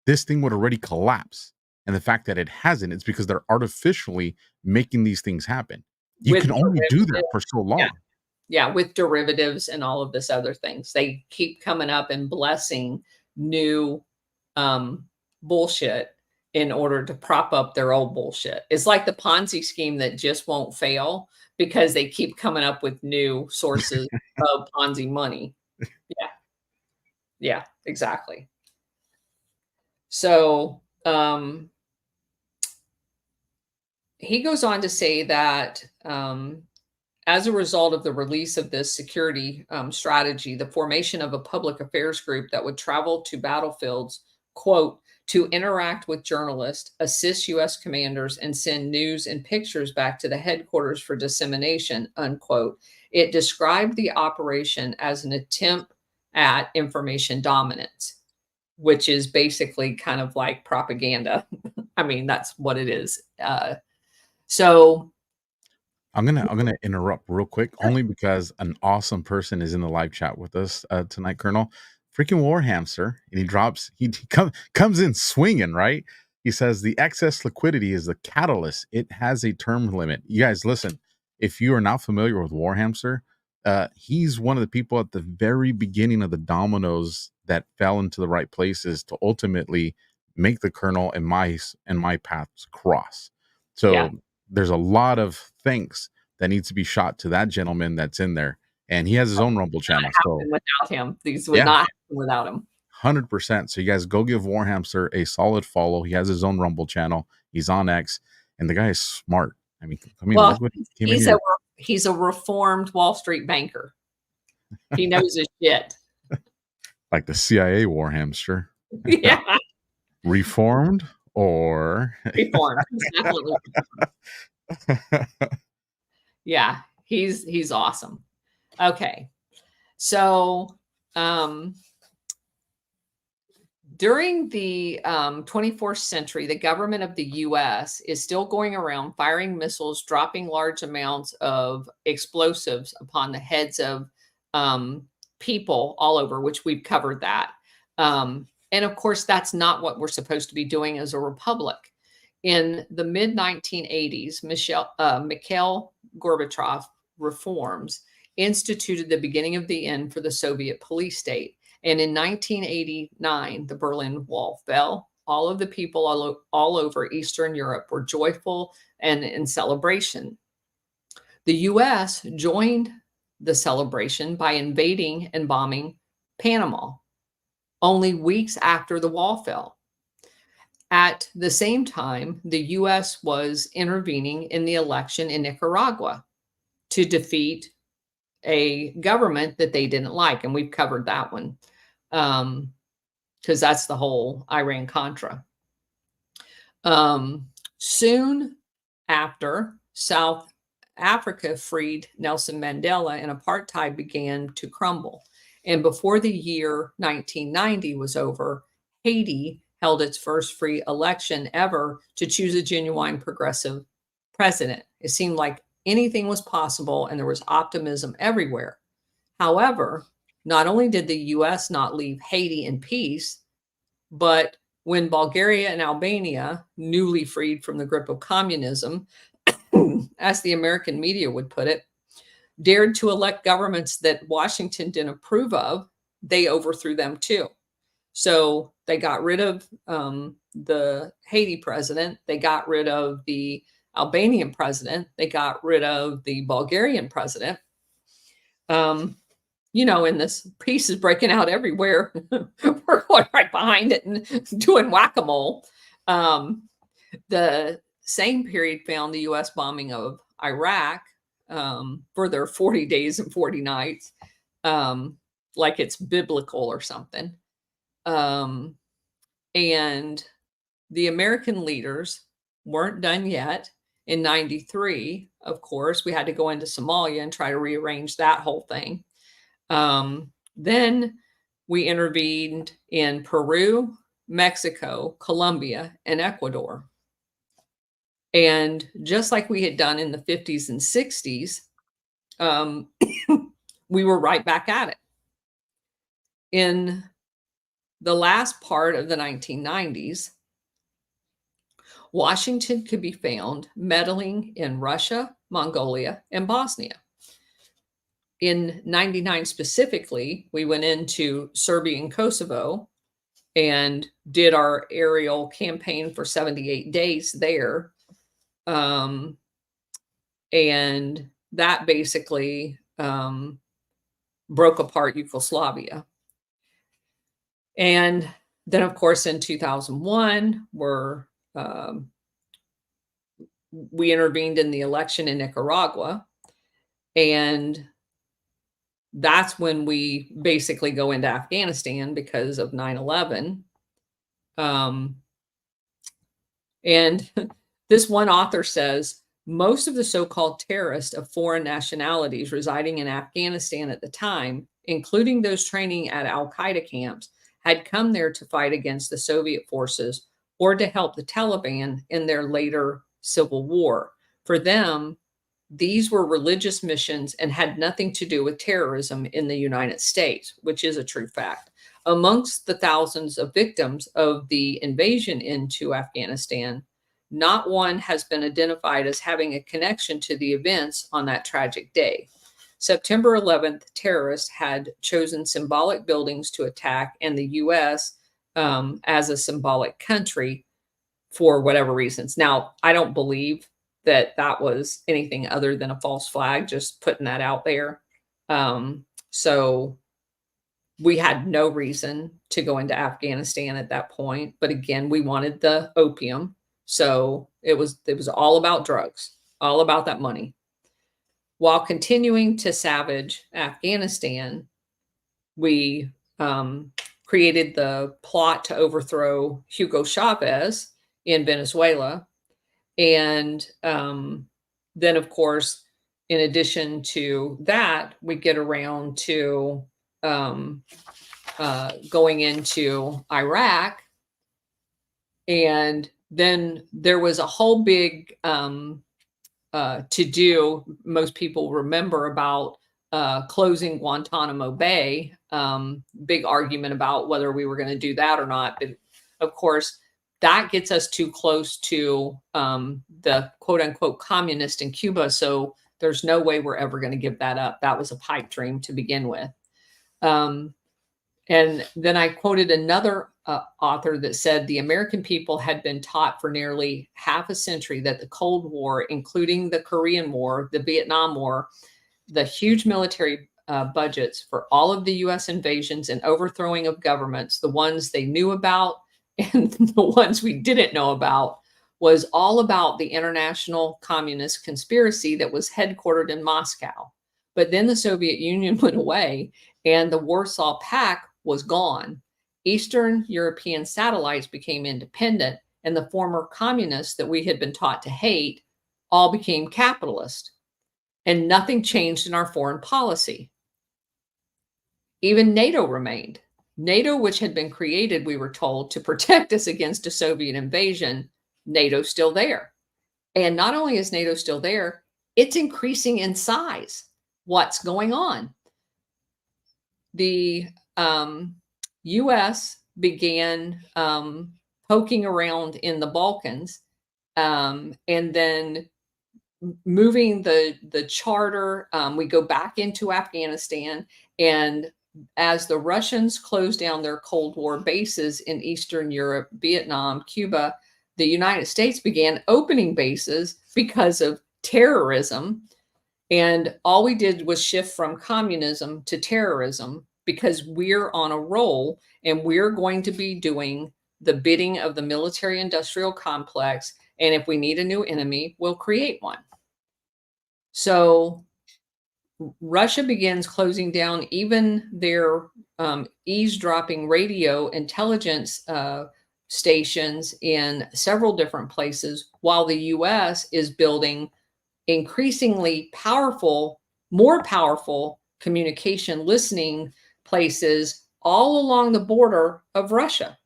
this thing would already collapse. And the fact that it hasn't, it's because they're artificially making these things happen. You can only do that for so long. Yeah, with derivatives and all of this other things. They keep coming up and blessing new bullshit in order to prop up their old bullshit. It's like the Ponzi scheme that just won't fail because they keep coming up with new sources of Ponzi money. Yeah, exactly. So he goes on to say that as a result of the release of this security strategy, the formation of a public affairs group that would travel to battlefields, quote, to interact with journalists, assist U.S. commanders, and send news and pictures back to the headquarters for dissemination, unquote. It described the operation as an attempt at information dominance, which is basically kind of like propaganda. I mean, that's what it is. So I'm gonna interrupt real quick, only because an awesome person is in the live chat with us tonight, Colonel. Freaking Warhamster, and he comes in swinging, right? He says the excess liquidity is the catalyst. It has a term limit. You guys, listen. If you are not familiar with Warhamster, he's one of the people at the very beginning of the dominoes that fell into the right places to ultimately make the Colonel and my paths cross. So there's a lot of thanks that needs to be shot to that gentleman that's in there. And he has his own Rumble channel. So without him, these would not happen without him. 100%. So you guys go give Warhamster a solid follow. He has his own Rumble channel. He's on X, and the guy is smart. I mean, well, he's a reformed Wall Street banker. He knows his shit. Like the CIA Warhamster. Yeah. Reformed or reformed. He's definitely reformed. Yeah, he's awesome. Okay. So during the 24th century, the government of the U.S. is still going around firing missiles, dropping large amounts of explosives upon the heads of people all over, which we've covered that. And of course, that's not what we're supposed to be doing as a republic. In the mid-1980s, Mikhail Gorbachev reforms instituted the beginning of the end for the Soviet police state. And in 1989, the Berlin Wall fell. All of the people all over Eastern Europe were joyful and in celebration. The U.S. joined the celebration by invading and bombing Panama only weeks after the wall fell. At the same time, the U.S. was intervening in the election in Nicaragua to defeat a government that they didn't like. And we've covered that one because that's the whole Iran-Contra. Soon after, South Africa freed Nelson Mandela and apartheid began to crumble. And before the year 1990 was over, Haiti held its first free election ever to choose a genuine progressive president. It seemed like anything was possible and there was optimism everywhere. However, not only did the US not leave Haiti in peace, but when Bulgaria and Albania, newly freed from the grip of communism, as the American media would put it, dared to elect governments that Washington didn't approve of, they overthrew them too. So they got rid of the Haiti president. They got rid of the Albanian president. They got rid of the Bulgarian president. You know, and this peace is breaking out everywhere. We're going right behind it and doing whack-a-mole. The same period found the U.S. bombing of Iraq for their 40 days and 40 nights, like it's biblical or something. And the American leaders weren't done yet. In 93, of course, we had to go into Somalia and try to rearrange that whole thing. Then we intervened in Peru, Mexico, Colombia, and Ecuador. And just like we had done in the 50s and 60s, we were right back at it. In the last part of the 1990s, Washington could be found meddling in Russia, Mongolia, and Bosnia. In 99 specifically, we went into Serbia and Kosovo and did our aerial campaign for 78 days there. And that basically broke apart Yugoslavia. And then, of course, in 2001, we intervened in the election in Nicaragua. And that's when we basically go into Afghanistan because of 9/11. And this one author says, most of the so-called terrorists of foreign nationalities residing in Afghanistan at the time, including those training at al-Qaeda camps, had come there to fight against the Soviet forces or to help the Taliban in their later civil war. For them, these were religious missions and had nothing to do with terrorism in the United States, which is a true fact. Amongst the thousands of victims of the invasion into Afghanistan, not one has been identified as having a connection to the events on that tragic day. September 11th, terrorists had chosen symbolic buildings to attack, and the U.S. As a symbolic country for whatever reasons. Now, I don't believe that that was anything other than a false flag, just putting that out there. So we had no reason to go into Afghanistan at that point. But again, we wanted the opium. So it was all about drugs, all about that money. While continuing to savage Afghanistan, we created the plot to overthrow Hugo Chavez in Venezuela. And then, of course, in addition to that, we get around to going into Iraq. And then there was a whole big to-do, most people remember, about closing Guantanamo Bay. Big argument about whether we were going to do that or not. But of course, that gets us too close to the quote unquote communist in Cuba. So there's no way we're ever going to give that up. That was a pipe dream to begin with. And then I quoted another author that said the American people had been taught for nearly half a century that the Cold War, including the Korean War, the Vietnam War, the huge military budgets for all of the U.S. invasions and overthrowing of governments, the ones they knew about and the ones we didn't know about, was all about the international communist conspiracy that was headquartered in Moscow. But then the Soviet Union went away and the Warsaw Pact was gone. Eastern European satellites became independent, and the former communists that we had been taught to hate all became capitalist. And nothing changed in our foreign policy. Even NATO remained. NATO, which had been created, we were told, to protect us against a Soviet invasion, NATO's still there. And not only is NATO still there, it's increasing in size. What's going on? The U.S. began poking around in the Balkans, and then moving the charter. We go back into Afghanistan, and as the Russians closed down their Cold War bases in Eastern Europe, Vietnam, Cuba, the United States began opening bases because of terrorism. And all we did was shift from communism to terrorism, because we're on a roll and we're going to be doing the bidding of the military industrial complex. And if we need a new enemy, we'll create one. So Russia begins closing down even their eavesdropping radio intelligence stations in several different places, while the U.S. is building increasingly powerful, more powerful communication listening places all along the border of Russia,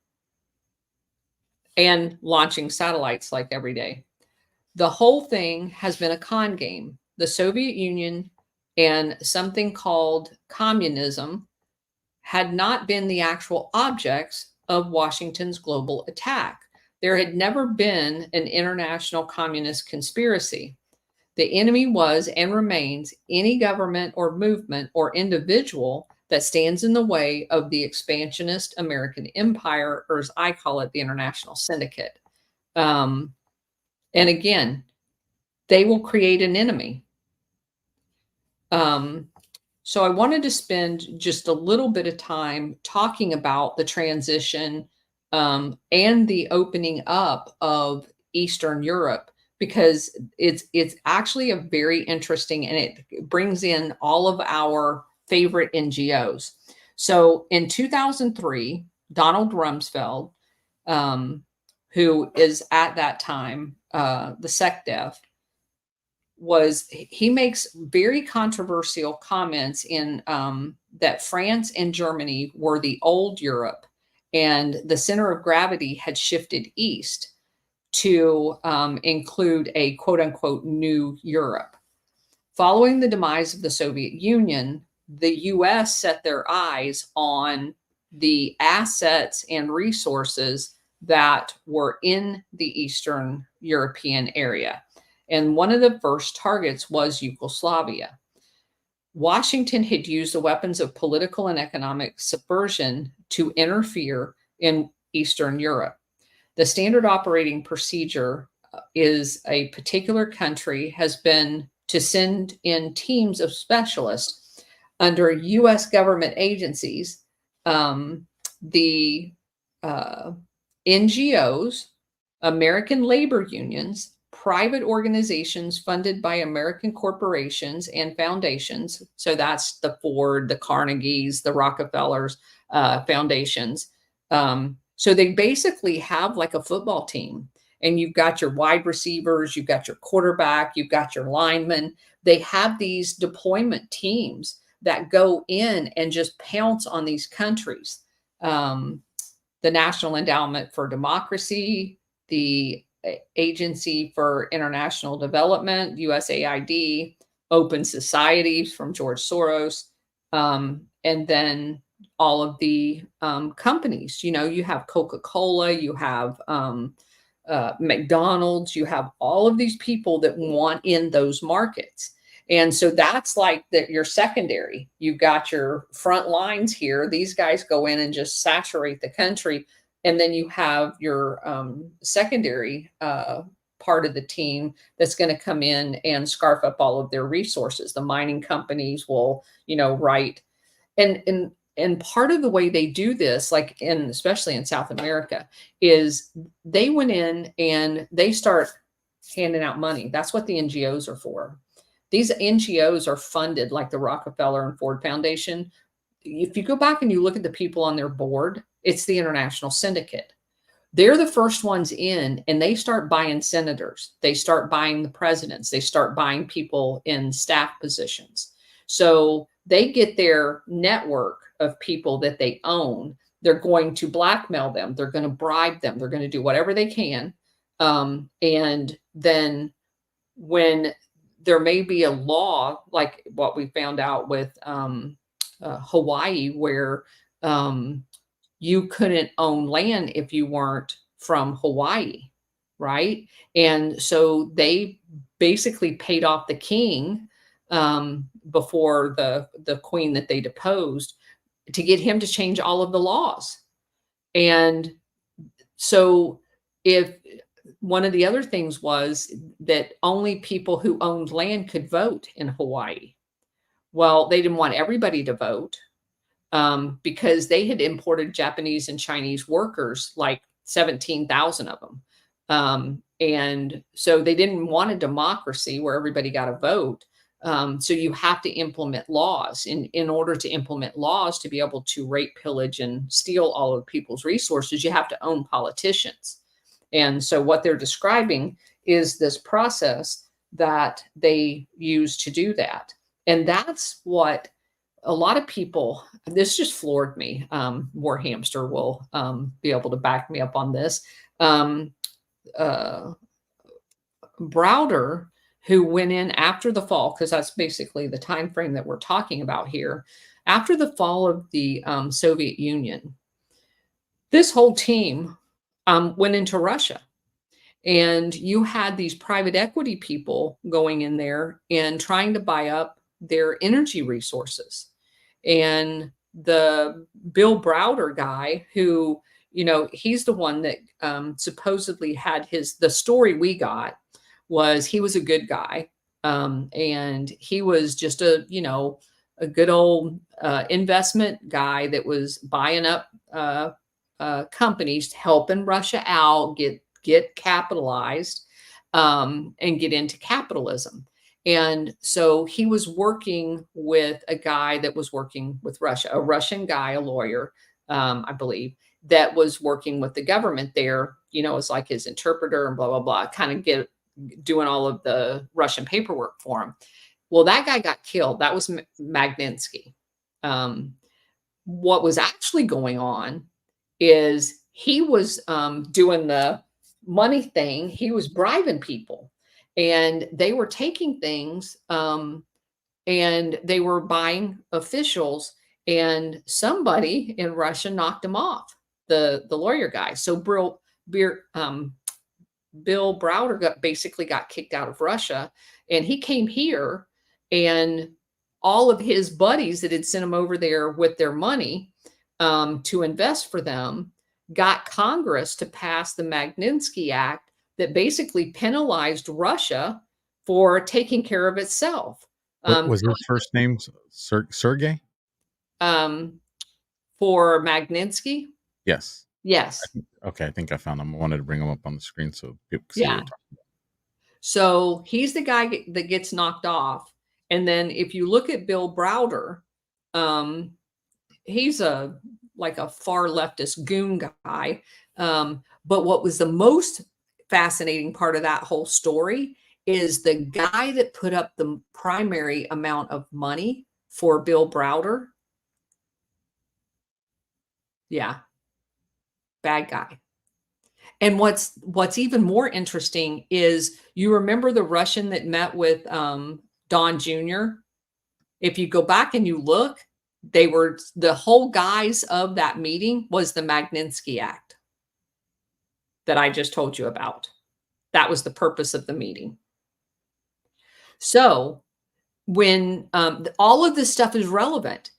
and launching satellites like every day. The whole thing has been a con game. The Soviet Union and something called communism had not been the actual objects of Washington's global attack. There had never been an international communist conspiracy. The enemy was and remains any government or movement or individual that stands in the way of the expansionist American empire, or as I call it, the international syndicate. And again, they will create an enemy. So I wanted to spend just a little bit of time talking about the transition and the opening up of Eastern Europe, because it's actually a very interesting, and it brings in all of our favorite NGOs. So in 2003, Donald Rumsfeld, who is at that time the SecDef, he makes very controversial comments in that France and Germany were the old Europe, and the center of gravity had shifted east to include a quote unquote new Europe. Following the demise of the Soviet Union, the US set their eyes on the assets and resources that were in the Eastern European area. And one of the first targets was Yugoslavia. Washington had used the weapons of political and economic subversion to interfere in Eastern Europe. The standard operating procedure is a particular country has been to send in teams of specialists under U.S. government agencies, the NGOs, American labor unions, private organizations funded by American corporations and foundations. So that's the Ford, the Carnegies, the Rockefellers foundations. So they basically have like a football team, and you've got your wide receivers, you've got your quarterback, you've got your linemen. They have these deployment teams that go in and just pounce on these countries. The National Endowment for Democracy, the Agency for International Development, USAID, Open Societies from George Soros, and then all of the companies. You know, you have Coca-Cola, you have McDonald's, you have all of these people that want in those markets. And so that's like your secondary. You've got your front lines here. These guys go in and just saturate the country. And then you have your secondary part of the team that's going to come in and scarf up all of their resources. The mining companies will, write. And part of the way they do this, like especially in South America, is they went in and they start handing out money. That's what the NGOs are for. These NGOs are funded like the Rockefeller and Ford Foundation. If you go back and you look at the people on their board, it's the international syndicate. They're the first ones in, and they start buying senators. They start buying the presidents. They start buying people in staff positions. So they get their network of people that they own, they're going to blackmail them. They're going to bribe them. They're going to do whatever they can. And then when there may be a law like what we found out with Hawaii, where you couldn't own land if you weren't from Hawaii, right? And so they basically paid off the king before the queen that they deposed to get him to change all of the laws. And so if one of the other things was that only people who owned land could vote in Hawaii. Well, they didn't want everybody to vote because they had imported Japanese and Chinese workers, like 17,000 of them. And so they didn't want a democracy where everybody got a vote. So you have to implement laws. In order to implement laws to be able to rape, pillage, and steal all of people's resources, you have to own politicians. And so what they're describing is this process that they use to do that. And that's what a lot of people, this just floored me. War Hamster will be able to back me up on this. Browder, who went in after the fall, because that's basically the time frame that we're talking about here, after the fall of the Soviet Union, this whole team went into Russia. And you had these private equity people going in there and trying to buy up their energy resources. And the Bill Browder guy, who, he's the one that supposedly had the story we got was he was a good guy. And he was just a good old investment guy that was buying up companies, helping Russia out, get capitalized, and get into capitalism. And so he was working with a guy that was working with Russia, a Russian guy, a lawyer, I believe, that was working with the government there, as like his interpreter and blah, blah, blah, kind of doing all of the Russian paperwork for him. Well, that guy got killed. That was Magnitsky. What was actually going on is he was doing the money thing. He was bribing people, and they were taking things and they were buying officials, and somebody in Russia knocked him off, the lawyer guy. So Bill Browder basically got kicked out of Russia, and he came here, and all of his buddies that had sent him over there with their money to invest for them got Congress to pass the Magnitsky Act that basically penalized Russia for taking care of itself. Was his first name Sergey? For Magnitsky? Yes. Yes. Okay, I think I found him. I wanted to bring him up on the screen so people can see what we're talking about. So he's the guy that gets knocked off. And then if you look at Bill Browder, he's like a far leftist goon guy. But what was the most fascinating part of that whole story is the guy that put up the primary amount of money for Bill Browder. Yeah. Bad guy. And what's even more interesting is, you remember the Russian that met with Don Jr.? If you go back and you look, the whole guise of that meeting was the Magnitsky Act that I just told you about. That was the purpose of the meeting. So when all of this stuff is relevant,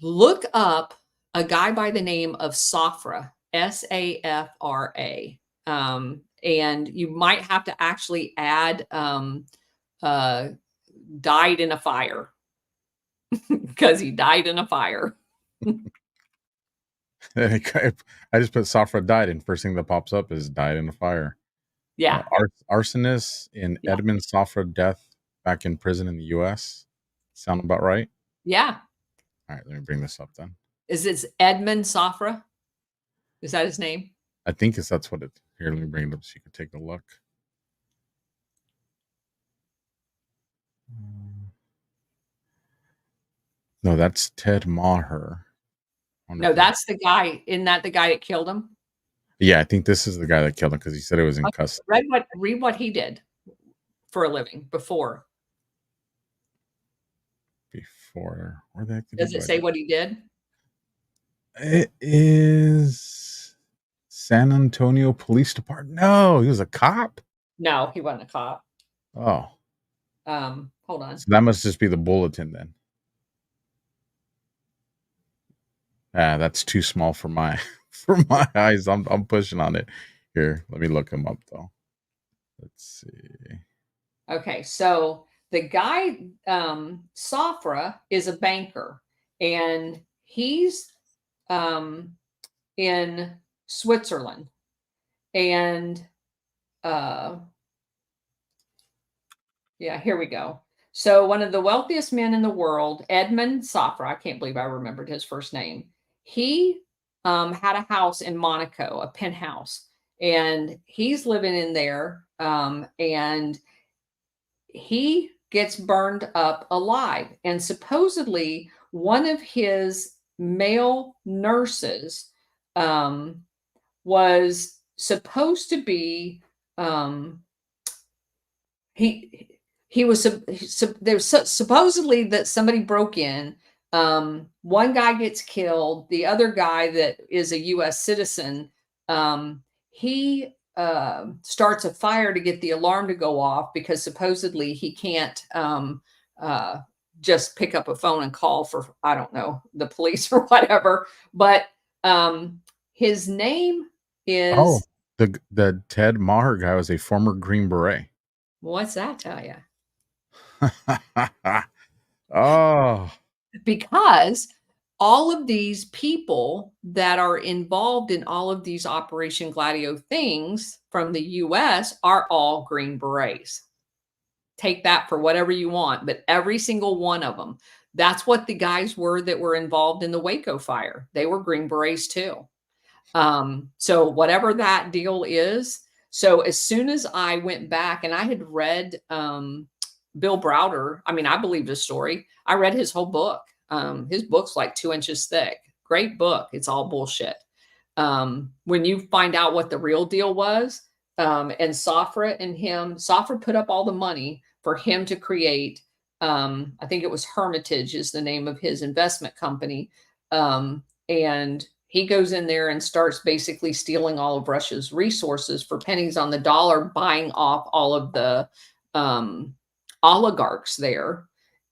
look up a guy by the name of Safra, Safra. And you might have to actually add died in a fire, because he died in a fire. I just put Safra died, and first thing that pops up is died in a fire. Yeah. Arsonist in Edmund Safra death back in prison in the U.S. Sound about right? Yeah. All right, let me bring this up then. Is it Edmund Safra? Is that his name? I think that's what it. Here, let me bring it up so you can take a look. No, that's Ted Maher. No, that's the guy. Isn't that the guy that killed him? Yeah, I think this is the guy that killed him because he said it was in custody. Read what he did for a living before. Before, where the heck did Does it say what he did? It is San Antonio Police Department. No, he was a cop. No, he wasn't a cop. Oh, Hold on. so that must just be the bulletin then. That's too small for my eyes. I'm pushing on it. Here, let me look him up though. Let's see. Okay, so the guy, Safra, is a banker, and he's in Switzerland, and yeah, here we go. So one of the wealthiest men in the world, Edmund Safra, I can't believe I remembered his first name. He had a house in Monaco, a penthouse, and he's living in there, and he gets burned up alive. And supposedly one of his male nurses was supposed to be he was there's supposedly that somebody broke in. One guy gets killed. The other guy that is a U.S. citizen, he starts a fire to get the alarm to go off because supposedly he can't just pick up a phone and call for, I don't know, the police or whatever. But his name is the Ted Maher guy was a former Green Beret. What's that tell you? Oh, because all of these people that are involved in all of these Operation Gladio things from the US are all Green Berets. Take that for whatever you want, but every single one of them. That's what the guys were that were involved in the Waco fire. They were Green Berets too. So whatever that deal is. So as soon as I went back and I had read Bill Browder, I mean, I believed his story. I read his whole book. His book's like 2 inches thick. Great book. It's all bullshit. When you find out what the real deal was, and Safra put up all the money for him to create, I think it was Hermitage is the name of his investment company. And he goes in there and starts basically stealing all of Russia's resources for pennies on the dollar, buying off all of the oligarchs there,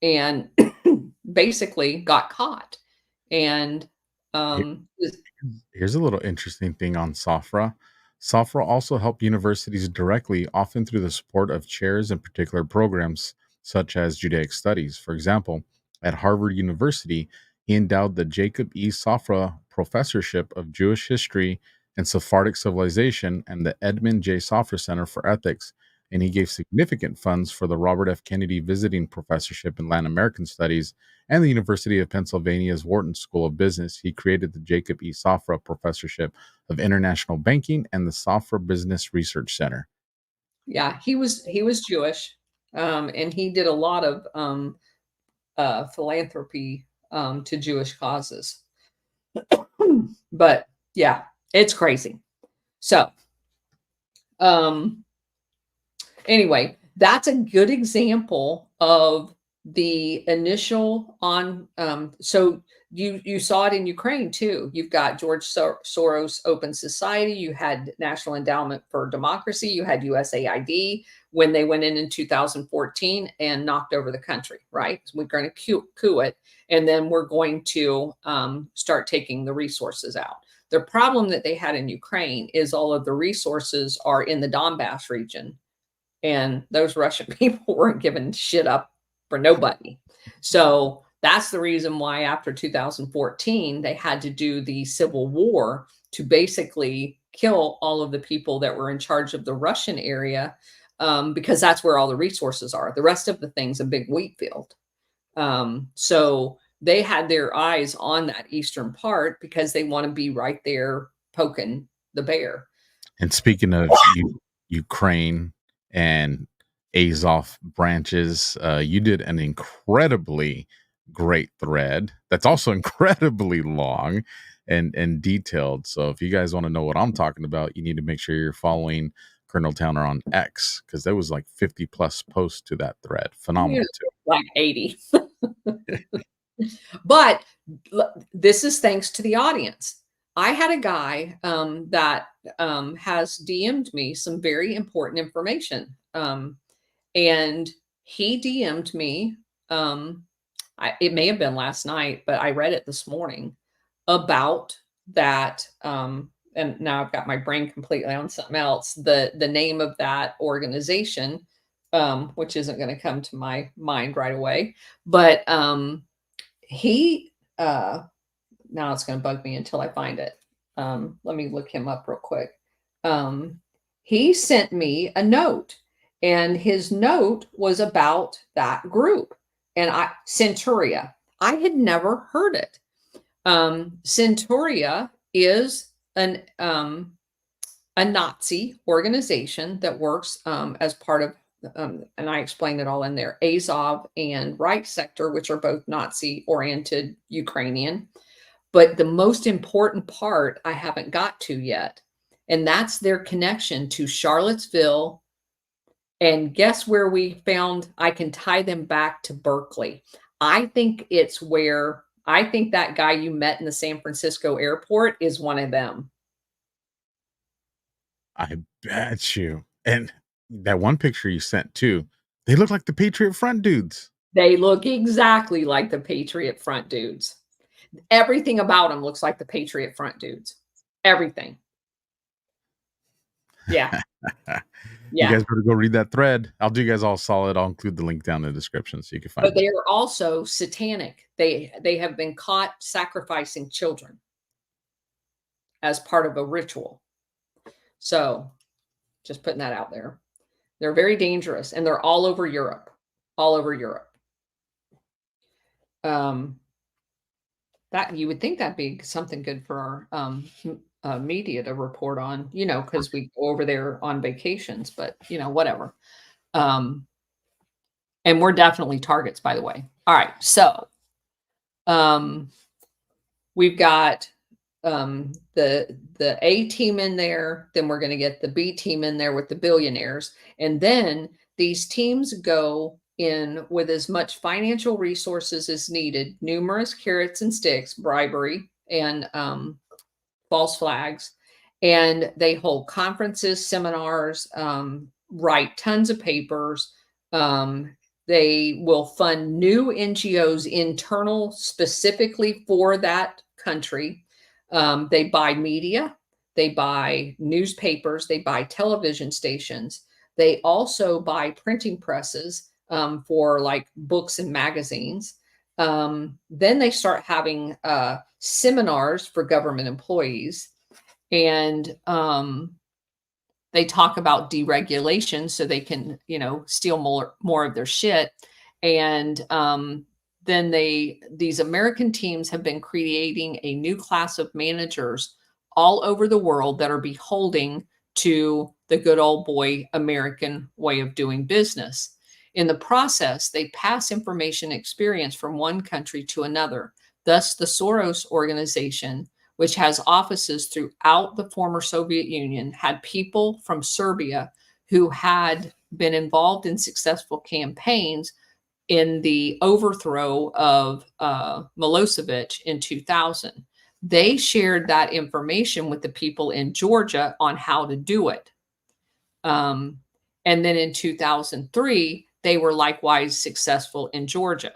and basically got caught. And here's a little interesting thing on Safra. Safra also helped universities directly, often through the support of chairs in particular programs, such as Judaic studies. For example, at Harvard University, he endowed the Jacob E. Safra Professorship of Jewish History and Sephardic Civilization and the Edmund J. Safra Center for Ethics, and he gave significant funds for the Robert F. Kennedy Visiting Professorship in Latin American Studies and the University of Pennsylvania's Wharton School of Business. He created the Jacob E. Safra Professorship of International Banking and the Safra Business Research Center. Yeah, he was Jewish, and he did a lot of philanthropy to Jewish causes. But yeah, it's crazy. So anyway, that's a good example of the initial on. So you saw it in Ukraine too. You've got George Soros Open Society. You had National Endowment for Democracy. You had USAID when they went in 2014 and knocked over the country, right? We're going to coup it. And then we're going to start taking the resources out. The problem that they had in Ukraine is all of the resources are in the Donbass region. And those Russian people weren't giving shit up for nobody. So that's the reason why after 2014, they had to do the civil war to basically kill all of the people that were in charge of the Russian area, because that's where all the resources are. The rest of the thing's a big wheat field. So they had their eyes on that eastern part because they want to be right there poking the bear. And speaking of Ukraine and Azov branches, you did an incredibly great thread that's also incredibly long and detailed. So if you guys want to know what I'm talking about, you need to make sure you're following Colonel Towner on X, because there was like 50 plus posts to that thread. Phenomenal too. Like 80. But this is thanks to the audience. I had a guy that has DM'd me some very important information. And he DM'd me, it may have been last night, but I read it this morning about that. And now I've got my brain completely on something else. The name of that organization, which isn't going to come to my mind right away, but he now it's going to bug me until I find it. Let me look him up real quick. He sent me a note, and his note was about that group, and Centuria. I had never heard it. Centuria is a Nazi organization that works as part of, and I explained it all in there, Azov and Reich Sector, which are both Nazi-oriented Ukrainian. But the most important part I haven't got to yet, and that's their connection to Charlottesville. And guess where we found I can tie them back to Berkeley? I think it's where, I think that guy you met in the San Francisco airport is one of them. I bet you. And that one picture you sent too, they look like the Patriot Front dudes. They look exactly like the Patriot Front dudes. Everything about them looks like the Patriot Front dudes. Everything. Yeah. Yeah. Yeah. You guys better go read that thread. I'll do you guys all solid. I'll include the link down in the description so you can find But it. they are also satanic. They have been caught sacrificing children as part of a ritual. So just putting that out there. They're very dangerous, and they're all over Europe. All over Europe. That you would think that'd be something good for our media to report on, you know, because we go over there on vacations, but you know, whatever. And we're definitely targets, by the way. All right, so we've got the A team in there, then we're going to get the B team in there with the billionaires, and then these teams go in with as much financial resources as needed, numerous carrots and sticks, bribery, and false flags. And they hold conferences, seminars, write tons of papers. They will fund new NGOs internal specifically for that country. They buy media, they buy newspapers, they buy television stations. They also buy printing presses for like books and magazines. Then they start having seminars for government employees, and they talk about deregulation so they can, you know, steal more of their shit. And then these American teams have been creating a new class of managers all over the world that are beholding to the good old boy American way of doing business. In the process, they pass information experience from one country to another. Thus, the Soros organization, which has offices throughout the former Soviet Union, had people from Serbia who had been involved in successful campaigns in the overthrow of Milosevic in 2000. They shared that information with the people in Georgia on how to do it. And then in 2003, they were likewise successful in Georgia.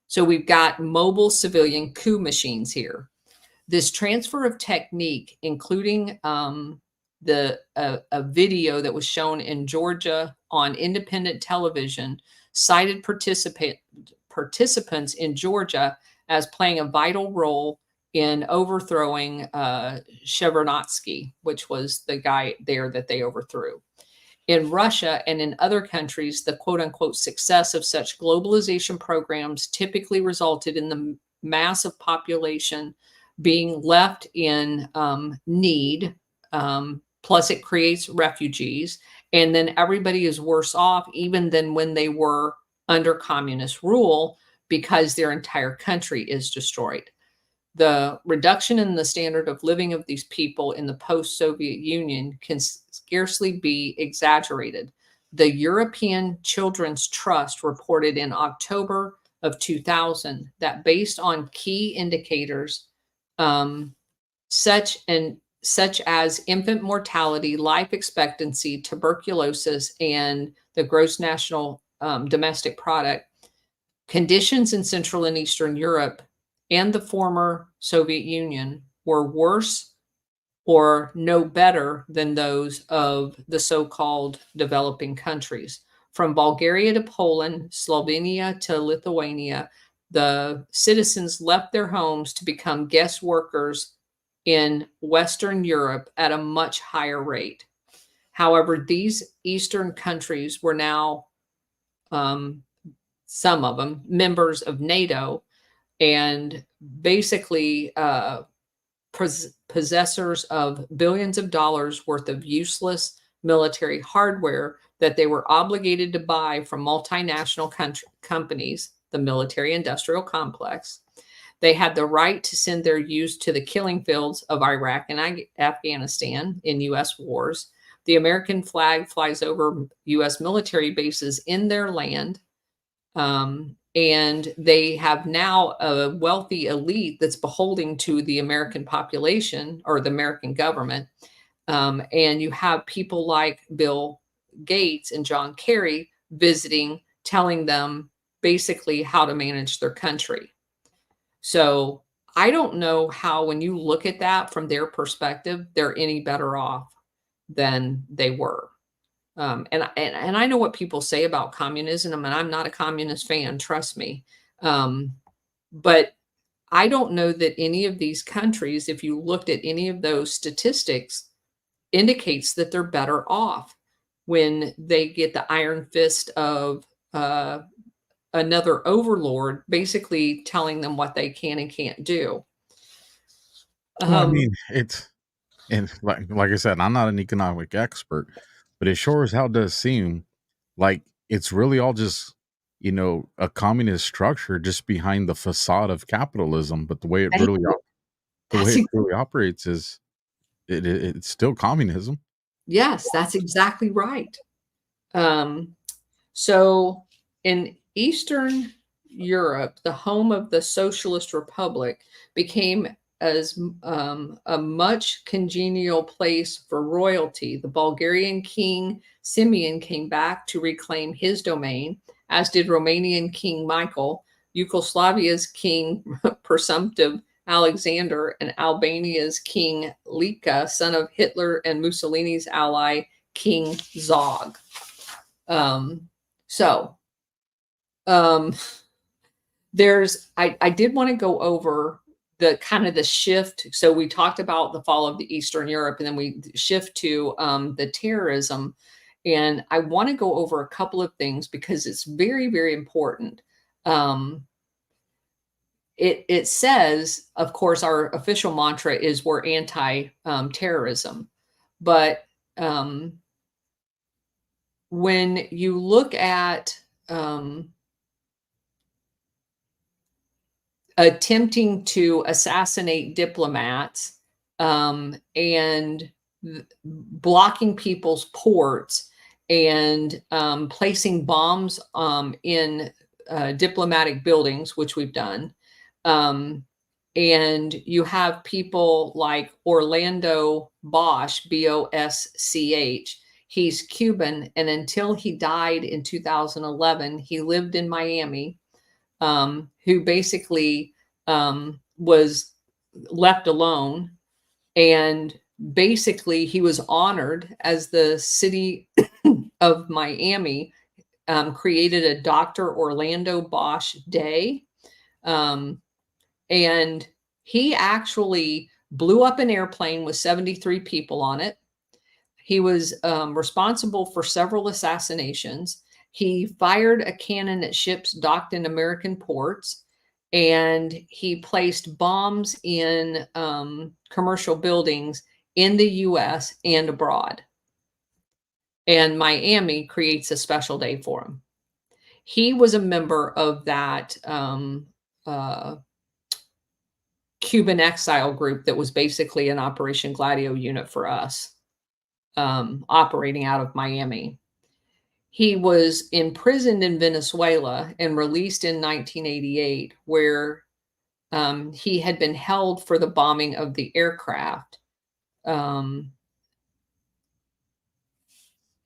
So we've got mobile civilian coup machines here. This transfer of technique, including a video that was shown in Georgia on independent television, cited participants in Georgia as playing a vital role in overthrowing Shevardnadze, which was the guy there that they overthrew. In Russia and in other countries, the quote-unquote success of such globalization programs typically resulted in the massive population being left in need, plus it creates refugees, and then everybody is worse off even than when they were under communist rule, because their entire country is destroyed. The reduction in the standard of living of these people in the post-Soviet Union can scarcely be exaggerated. The European Children's Trust reported in October of 2000 that based on key indicators such as infant mortality, life expectancy, tuberculosis, and the gross national domestic product, conditions in Central and Eastern Europe and the former Soviet Union were worse or no better than those of the so-called developing countries. From Bulgaria to Poland, Slovenia to Lithuania, the citizens left their homes to become guest workers in Western Europe at a much higher rate. However, these Eastern countries were now, some of them, members of NATO, and basically possessors of billions of dollars worth of useless military hardware that they were obligated to buy from multinational companies, the military industrial complex. They had the right to send their use to the killing fields of Iraq and Afghanistan in U.S. wars. The American flag flies over U.S. military bases in their land. And they have now a wealthy elite that's beholden to the American population or the American government. And you have people like Bill Gates and John Kerry visiting, telling them basically how to manage their country. So I don't know how, when you look at that from their perspective, they're any better off than they were. And I know what people say about communism, and I'm not a communist fan, trust me. But I don't know that any of these countries, if you looked at any of those statistics, indicates that they're better off when they get the iron fist of another overlord, basically telling them what they can and can't do. Well, I mean, and like I said, I'm not an economic expert, but it sure as hell does seem like it's really all just, a communist structure just behind the facade of capitalism. But the way it really, operates is it's still communism. Yes, that's exactly right. So in Eastern Europe, the home of the Socialist Republic became as a much congenial place for royalty. The Bulgarian king Simeon came back to reclaim his domain, as did Romanian King Michael, Yugoslavia's King Presumptive Alexander, and Albania's King Lika, son of Hitler and Mussolini's ally, King Zog. I did want to go over the kind of the shift. So we talked about the fall of the Eastern Europe, and then we shift to the terrorism. And I want to go over a couple of things because it's very, very important. It says, of course, our official mantra is we're anti-terrorism. But when you look at attempting to assassinate diplomats and blocking people's ports and placing bombs in diplomatic buildings, which we've done. And you have people like Orlando Bosch, B-O-S-C-H. He's Cuban, and until he died in 2011, he lived in Miami, who basically was left alone. And basically, he was honored as the city of Miami created a Dr. Orlando Bosch Day. And he actually blew up an airplane with 73 people on it. He was responsible for several assassinations. He fired a cannon at ships docked in American ports, and he placed bombs in commercial buildings in the U.S. and abroad. And Miami creates a special day for him. He was a member of that Cuban exile group that was basically an Operation GLADIO unit for us, operating out of Miami. He was imprisoned in Venezuela and released in 1988, where he had been held for the bombing of the aircraft. And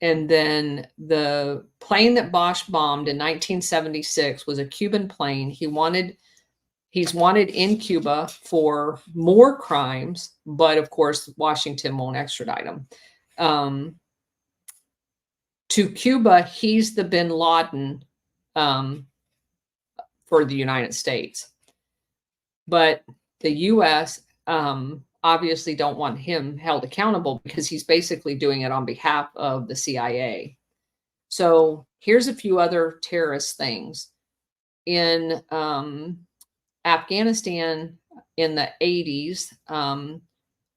then the plane that Bosch bombed in 1976 was a Cuban plane. He's wanted in Cuba for more crimes, but of course, Washington won't extradite him. To Cuba, he's the bin Laden for the United States. But the U.S. Obviously don't want him held accountable because he's basically doing it on behalf of the CIA. So here's a few other terrorist things. In Afghanistan in the 80s,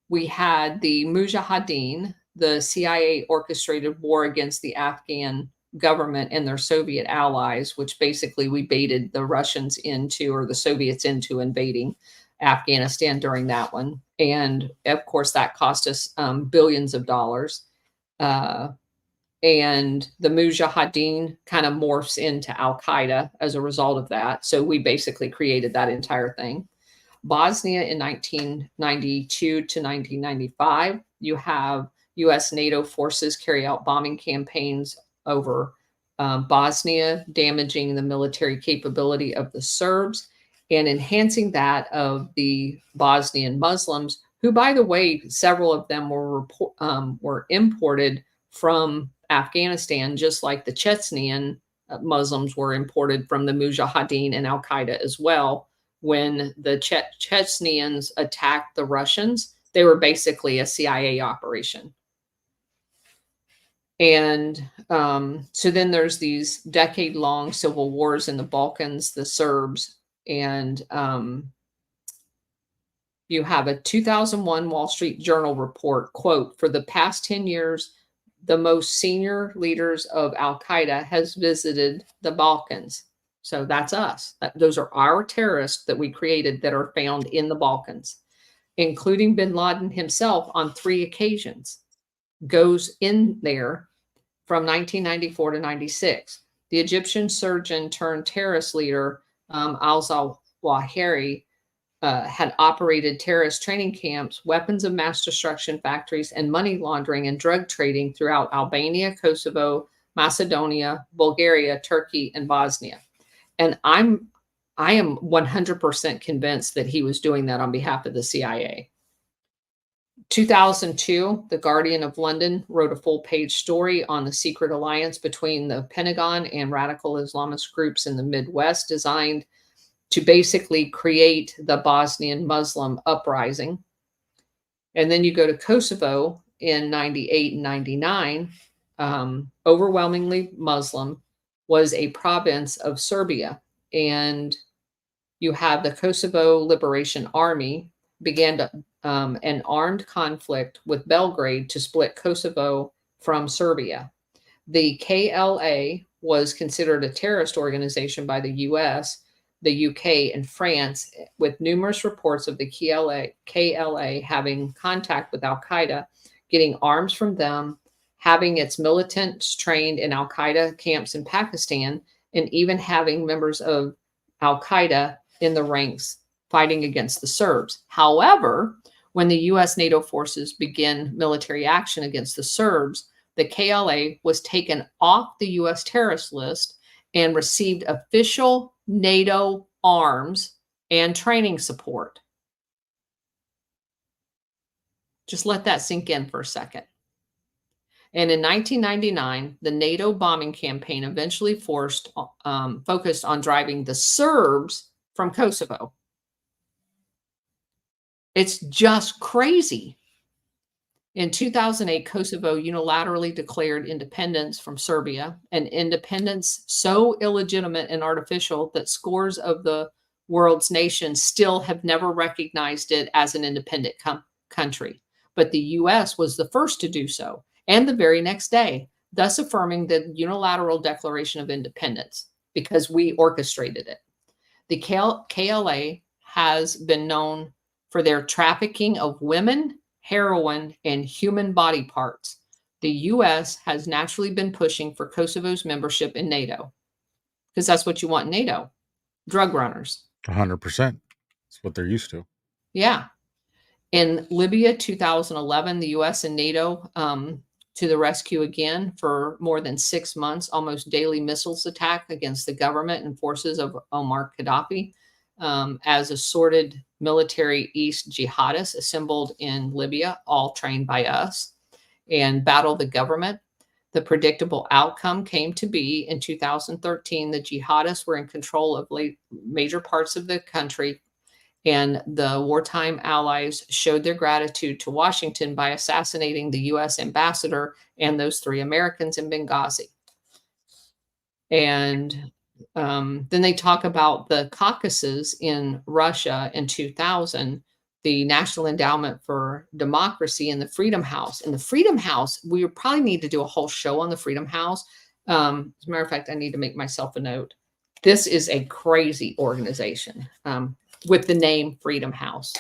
we had the Mujahideen. The CIA orchestrated war against the Afghan government and their Soviet allies, which basically we baited the Russians into, or the Soviets into, invading Afghanistan during that one. And of course, that cost us billions of dollars. And the Mujahideen kind of morphs into Al-Qaeda as a result of that. So we basically created that entire thing. Bosnia in 1992 to 1995, you have U.S. NATO forces carry out bombing campaigns over Bosnia, damaging the military capability of the Serbs and enhancing that of the Bosnian Muslims, who, by the way, several of them were imported from Afghanistan, just like the Chechenian Muslims were imported from the Mujahideen and Al-Qaeda as well. When the Chechenians attacked the Russians, they were basically a CIA operation. And so then there's these decade-long civil wars in the Balkans, the Serbs, and you have a 2001 Wall Street Journal report, quote, "For the past 10 years, the most senior leaders of Al-Qaeda has visited the Balkans." So that's us. Those are our terrorists that we created that are found in the Balkans, including bin Laden himself on 3 occasions. Goes in there from 1994 to 96. The Egyptian surgeon turned terrorist leader, al-Zawahiri, had operated terrorist training camps, weapons of mass destruction factories, and money laundering and drug trading throughout Albania, Kosovo, Macedonia, Bulgaria, Turkey, and Bosnia. And I am 100% convinced that he was doing that on behalf of the CIA. 2002, The Guardian of London wrote a full-page story on the secret alliance between the Pentagon and radical Islamist groups in the Midwest, designed to basically create the Bosnian Muslim uprising. And then you go to Kosovo in 98 and 99, overwhelmingly Muslim, was a province of Serbia. And you have the Kosovo Liberation Army began an armed conflict with Belgrade to split Kosovo from Serbia. The KLA was considered a terrorist organization by the US, the UK, and France, with numerous reports of the KLA having contact with Al-Qaeda, getting arms from them, having its militants trained in Al-Qaeda camps in Pakistan, and even having members of Al-Qaeda in the ranks fighting against the Serbs. However, when the U.S. NATO forces began military action against the Serbs, the KLA was taken off the U.S. terrorist list and received official NATO arms and training support. Just let that sink in for a second. And in 1999, the NATO bombing campaign eventually focused on driving the Serbs from Kosovo. It's just crazy. In 2008, Kosovo unilaterally declared independence from Serbia, an independence so illegitimate and artificial that scores of the world's nations still have never recognized it as an independent country. But the U.S. was the first to do so, and the very next day, thus affirming the unilateral Declaration of Independence. because we orchestrated it. The KLA has been known for their trafficking of women, heroin, and human body parts. The U.S. has naturally been pushing for Kosovo's membership in NATO, because that's what you want in NATO, drug runners. 100%. That's what they're used to. Yeah. In Libya 2011, the U.S. and NATO to the rescue again. For more than 6 months, almost daily missiles attack against the government and forces of Omar Gaddafi, as assorted military East jihadists assembled in Libya, all trained by us, and battled the government. The predictable outcome came to be in 2013, the jihadists were in control of major parts of the country, and the wartime allies showed their gratitude to Washington by assassinating the U.S. ambassador and those 3 Americans in Benghazi. And then they talk about the Caucasus in Russia in 2000, the National Endowment for Democracy, and the Freedom House. And the Freedom House, we probably need to do a whole show on the Freedom House. As a matter of fact, I need to make myself a note. This is a crazy organization with the name Freedom House.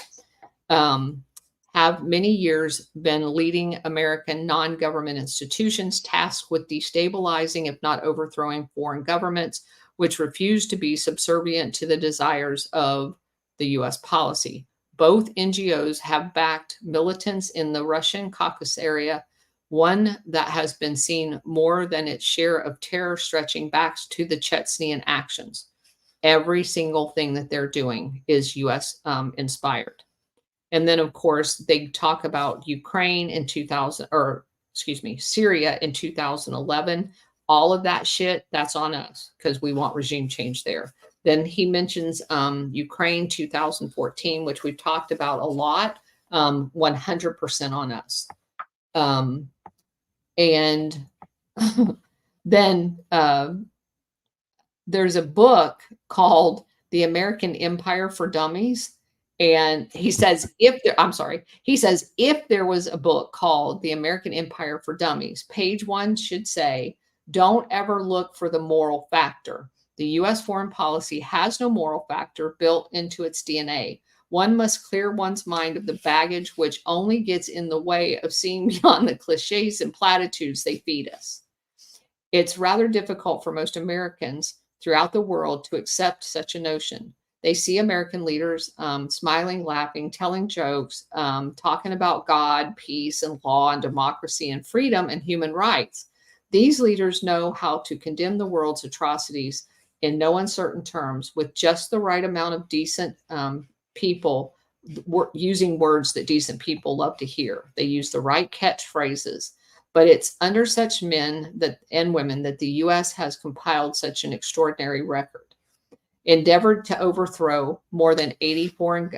Have many years been leading American non-government institutions tasked with destabilizing, if not overthrowing, foreign governments, which refuse to be subservient to the desires of the U.S. policy. Both NGOs have backed militants in the Russian Caucasus area, one that has been seen more than its share of terror stretching back to the Chechenian actions. Every single thing that they're doing is U.S. Inspired. And then, of course, they talk about Ukraine in Syria in 2011. All of that shit, that's on us because we want regime change there. Then he mentions Ukraine 2014, which we've talked about a lot, 100% on us. And then there's a book called The American Empire for Dummies. And he says, if there was a book called The American Empire for Dummies, page 1 should say, don't ever look for the moral factor. The U.S. foreign policy has no moral factor built into its DNA. One must clear one's mind of the baggage which only gets in the way of seeing beyond the cliches and platitudes they feed us. It's rather difficult for most Americans throughout the world to accept such a notion. They see American leaders smiling, laughing, telling jokes, talking about God, peace, and law, and democracy, and freedom, and human rights. These leaders know how to condemn the world's atrocities in no uncertain terms with just the right amount of decent people, using words that decent people love to hear. They use the right catchphrases. But it's under such men and women that the U.S. has compiled such an extraordinary record. Endeavored to overthrow more than 80 foreign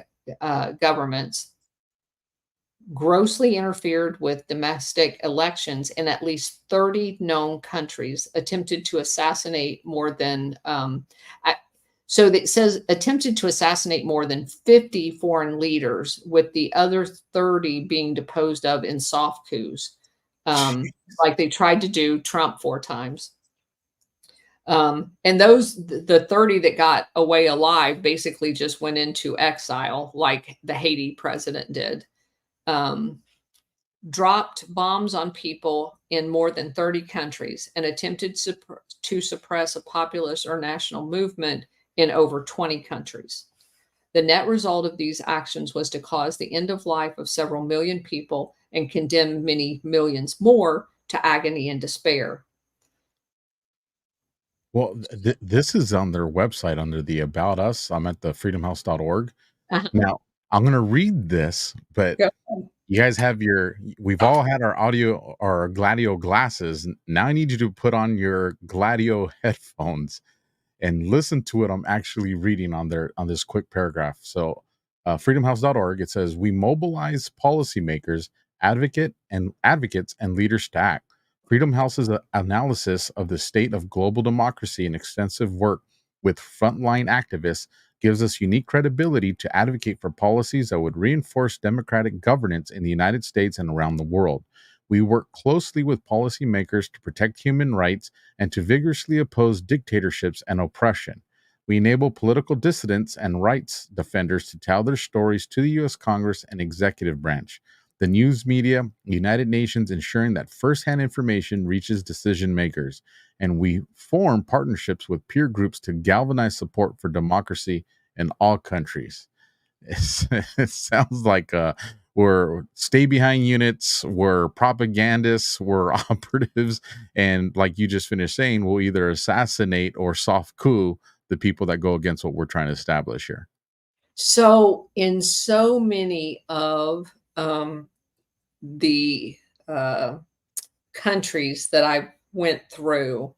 governments, grossly interfered with domestic elections in at least 30 known countries, attempted to assassinate more than, so it says attempted to assassinate more than 50 foreign leaders, with the other 30 being deposed of in soft coups, like they tried to do Trump 4 times. And the 30 that got away alive basically just went into exile, like the Haiti president did. Dropped bombs on people in more than 30 countries and attempted to suppress a populist or national movement in over 20 countries. The net result of these actions was to cause the end of life of several million people and condemn many millions more to agony and despair. Well, this is on their website under the About Us. I'm at the freedomhouse.org. Now, I'm going to read this, but you guys have we've all had our GLADIO glasses. Now I need you to put on your GLADIO headphones and listen to what I'm actually reading on this quick paragraph. So freedomhouse.org, it says, we mobilize policymakers, advocates, and leaders to act. Freedom House's analysis of the state of global democracy and extensive work with frontline activists gives us unique credibility to advocate for policies that would reinforce democratic governance in the United States and around the world. We work closely with policymakers to protect human rights and to vigorously oppose dictatorships and oppression. We enable political dissidents and rights defenders to tell their stories to the U.S. Congress and executive branch, the news media, United Nations, ensuring that firsthand information reaches decision makers. And we form partnerships with peer groups to galvanize support for democracy in all countries. It sounds like we're stay behind units, we're propagandists, we're operatives, and like you just finished saying, we'll either assassinate or soft coup the people that go against what we're trying to establish here. So in so many of the countries that I went through,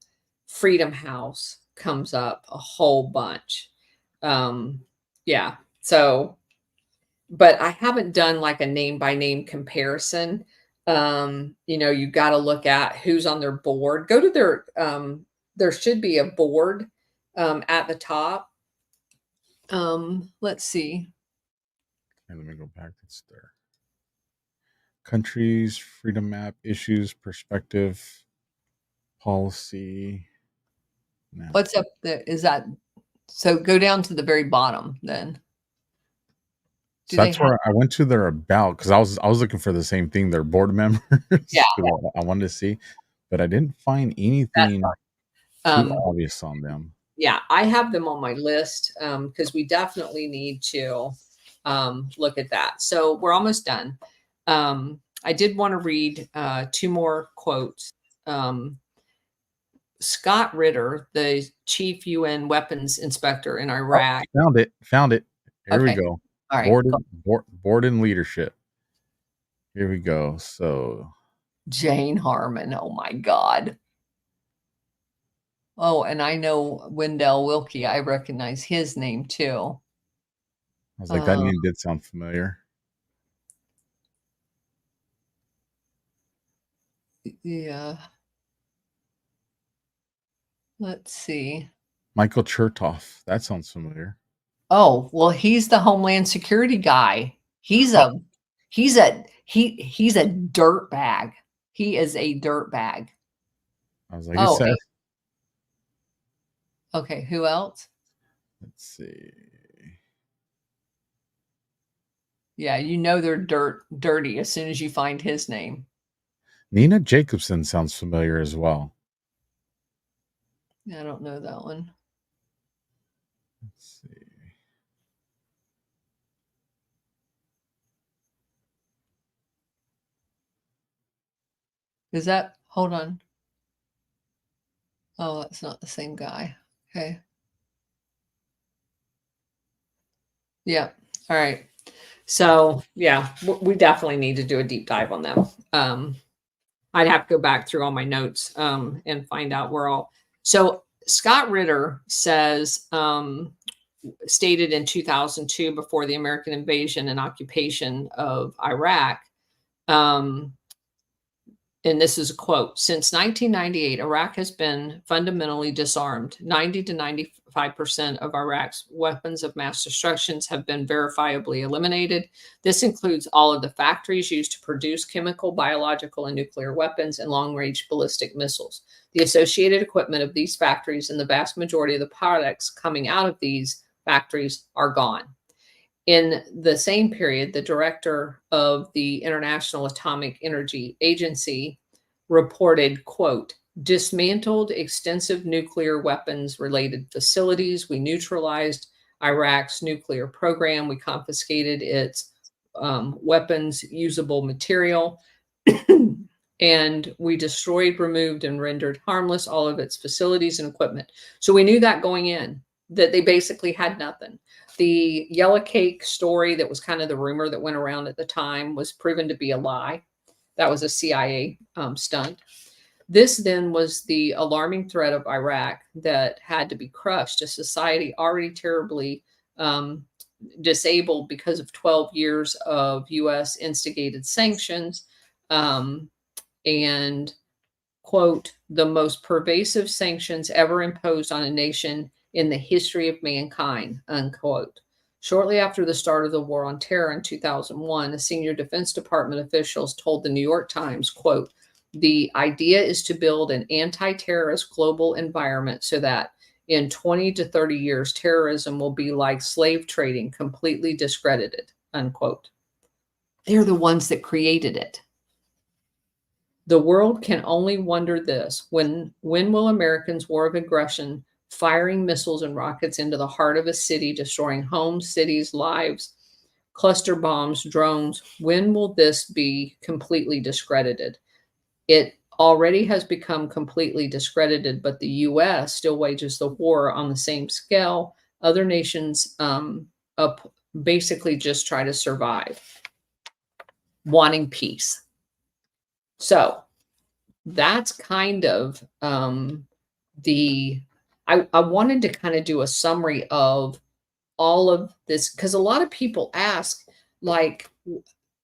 Freedom House comes up a whole bunch. Yeah. So, but I haven't done like a name by name comparison. You got to look at who's on their board. Go to there should be a board at the top. Let's see. And let me go back. It's there. Countries, freedom map, issues, perspective, policy. No. What's up there? Is that so? Go down to the very bottom then. So that's where I went to their about, because I was looking for the same thing, their board members. Yeah. I wanted to see, but I didn't find anything too obvious on them. Yeah, I have them on my list because we definitely need to look at that. So we're almost done. I did want to read 2 more quotes. Scott Ritter, the chief UN weapons inspector in Iraq. Oh, found it. Here we go. All right. Board and leadership. Here we go. So Jane Harmon. Oh my God. Oh, and I know Wendell Wilkie. I recognize his name too. I was like, that name did sound familiar. Yeah. Let's see. Michael Chertoff. That sounds familiar. Oh, well, he's the Homeland Security guy. He's a dirt bag. He is a dirt bag. I was like, okay, who else? Let's see. Yeah, they're dirty as soon as you find his name. Nina Jacobson sounds familiar as well. I don't know that one. Let's see. Is that, hold on. Oh, that's not the same guy. Okay. Yeah. All right. So yeah, we definitely need to do a deep dive on them. I'd have to go back through all my notes and find out where all. So Scott Ritter says, stated in 2002, before the American invasion and occupation of Iraq, and this is a quote, since 1998, Iraq has been fundamentally disarmed. 90 to 95% of Iraq's weapons of mass destruction have been verifiably eliminated. This includes all of the factories used to produce chemical, biological, and nuclear weapons and long-range ballistic missiles. The associated equipment of these factories and the vast majority of the products coming out of these factories are gone. In the same period, the director of the International Atomic Energy Agency reported, quote, dismantled extensive nuclear weapons related facilities. We neutralized Iraq's nuclear program. We confiscated its weapons usable material. And we destroyed, removed, and rendered harmless all of its facilities and equipment. So we knew that going in, that they basically had nothing. The yellow cake story that was kind of the rumor that went around at the time was proven to be a lie. That was a CIA stunt. This then was the alarming threat of Iraq that had to be crushed, a society already terribly disabled because of 12 years of U.S. instigated sanctions. And, quote, the most pervasive sanctions ever imposed on a nation in the history of mankind, unquote. Shortly after the start of the War on Terror in 2001, a senior Defense Department officials told the New York Times, quote, "The idea is to build an anti-terrorist global environment so that in 20 to 30 years, terrorism will be like slave trading, completely discredited," unquote. They're the ones that created it. The world can only wonder this: when will Americans' war of aggression, firing missiles and rockets into the heart of a city, destroying homes, cities, lives, cluster bombs, drones, when will this be completely discredited? It already has become completely discredited, but the US still wages the war on the same scale. Other nations basically just try to survive, wanting peace. So that's kind of I wanted to kind of do a summary of all of this, because a lot of people ask, like,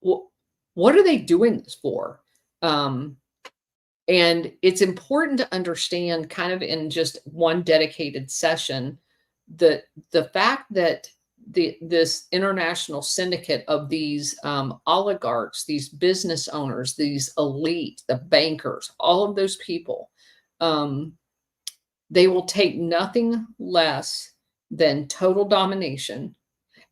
what are they doing this for? And it's important to understand, kind of in just one dedicated session, that the fact that this international syndicate of these oligarchs, these business owners, these elite, the bankers, all of those people, they will take nothing less than total domination.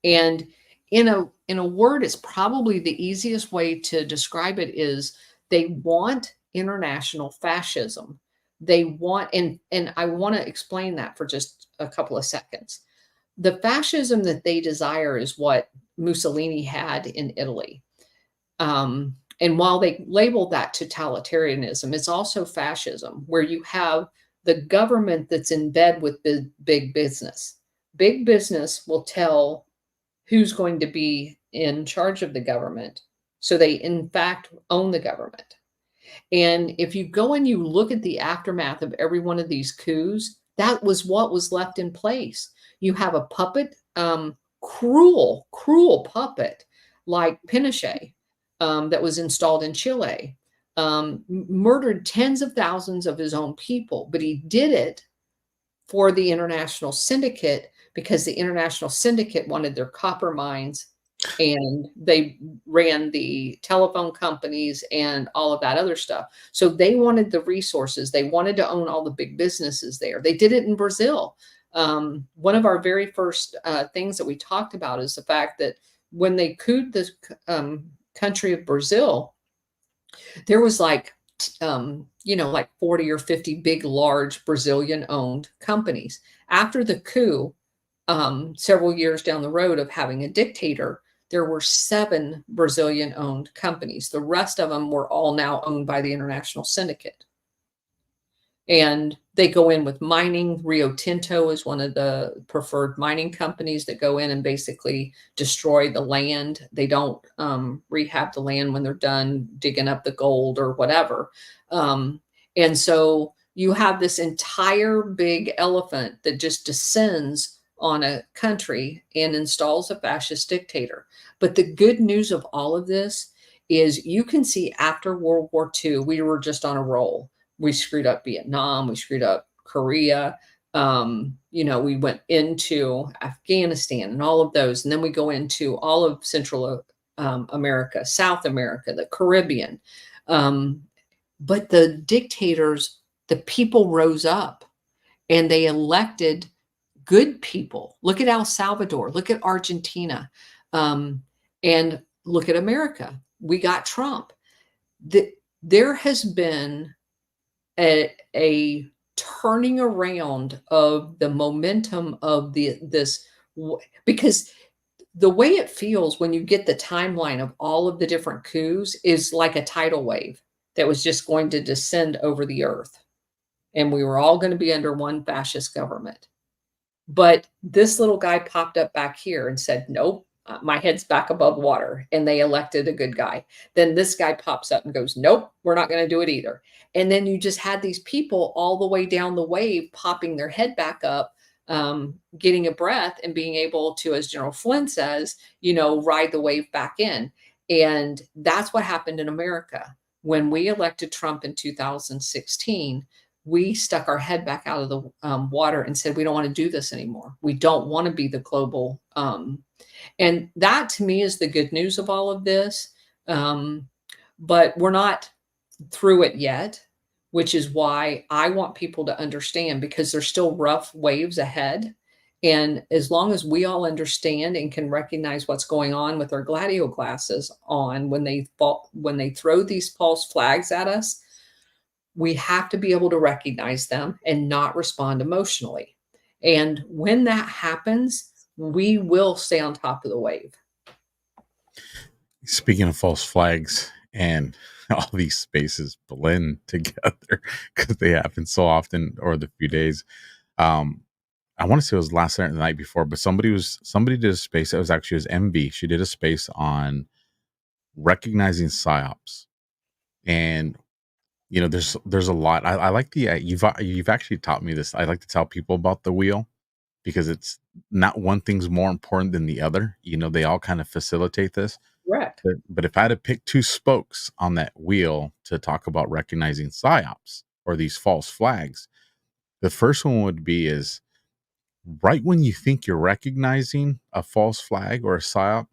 And in a word, it's probably the easiest way to describe it is they want international fascism. They want, and I want to explain that for just a couple of seconds. The fascism that they desire is what Mussolini had in Italy. And while they label that totalitarianism, it's also fascism, where you have the government that's in bed with big business. Big business will tell who's going to be in charge of the government. So they, in fact, own the government. And if you go and you look at the aftermath of every one of these coups, that was what was left in place. You have a puppet, cruel puppet like Pinochet, that was installed in Chile, murdered tens of thousands of his own people, but he did it for the international syndicate, because the international syndicate wanted their copper mines, and they ran the telephone companies and all of that other stuff. So they wanted the resources. They wanted to own all the big businesses there. They did it in Brazil. One of our very first things that we talked about is the fact that when they couped the country of Brazil, there was like 40 or 50 big, large Brazilian-owned companies. After the coup, several years down the road of having a dictator, there were 7 Brazilian-owned companies. The rest of them were all now owned by the international syndicate. And they go in with mining. Rio Tinto is one of the preferred mining companies that go in and basically destroy the land. They don't rehab the land when they're done digging up the gold or whatever. And so you have this entire big elephant that just descends on a country and installs a fascist dictator. But the good news of all of this is you can see after World War II, we were just on a roll. We screwed up Vietnam. We screwed up Korea. We went into Afghanistan and all of those. And then we go into all of Central America, South America, the Caribbean. But the dictators, the people rose up and they elected good people. Look at El Salvador. Look at Argentina. And look at America. We got Trump. There has been a turning around of the momentum of this, because the way it feels when you get the timeline of all of the different coups is like a tidal wave that was just going to descend over the earth. And we were all going to be under one fascist government. But this little guy popped up back here and said, nope, my head's back above water. And they elected a good guy. Then this guy pops up and goes, nope, we're not going to do it either. And then you just had these people all the way down the wave popping their head back up, getting a breath and being able to, as General Flynn says, ride the wave back in. And that's what happened in America. When we elected Trump in 2016, we stuck our head back out of the water and said, we don't want to do this anymore. We don't want to be the global. And that to me is the good news of all of this. But we're not through it yet, which is why I want people to understand, because there's still rough waves ahead. And as long as we all understand and can recognize what's going on with our GLADIO glasses on when they throw these false flags at us, we have to be able to recognize them and not respond emotionally. And when that happens, we will stay on top of the wave. Speaking of false flags, and all these spaces blend together because they happen so often, or the few days. I want to say it was last night or the night before, but somebody did a space. It was actually his MB. She did a space on recognizing psyops, and there's a lot. I like the you've actually taught me this. I like to tell people about the wheel, because it's not one thing's more important than the other. They all kind of facilitate this. Correct. But if I had to pick two spokes on that wheel to talk about recognizing psyops or these false flags, the first one would be is right when you think you're recognizing a false flag or a psyop,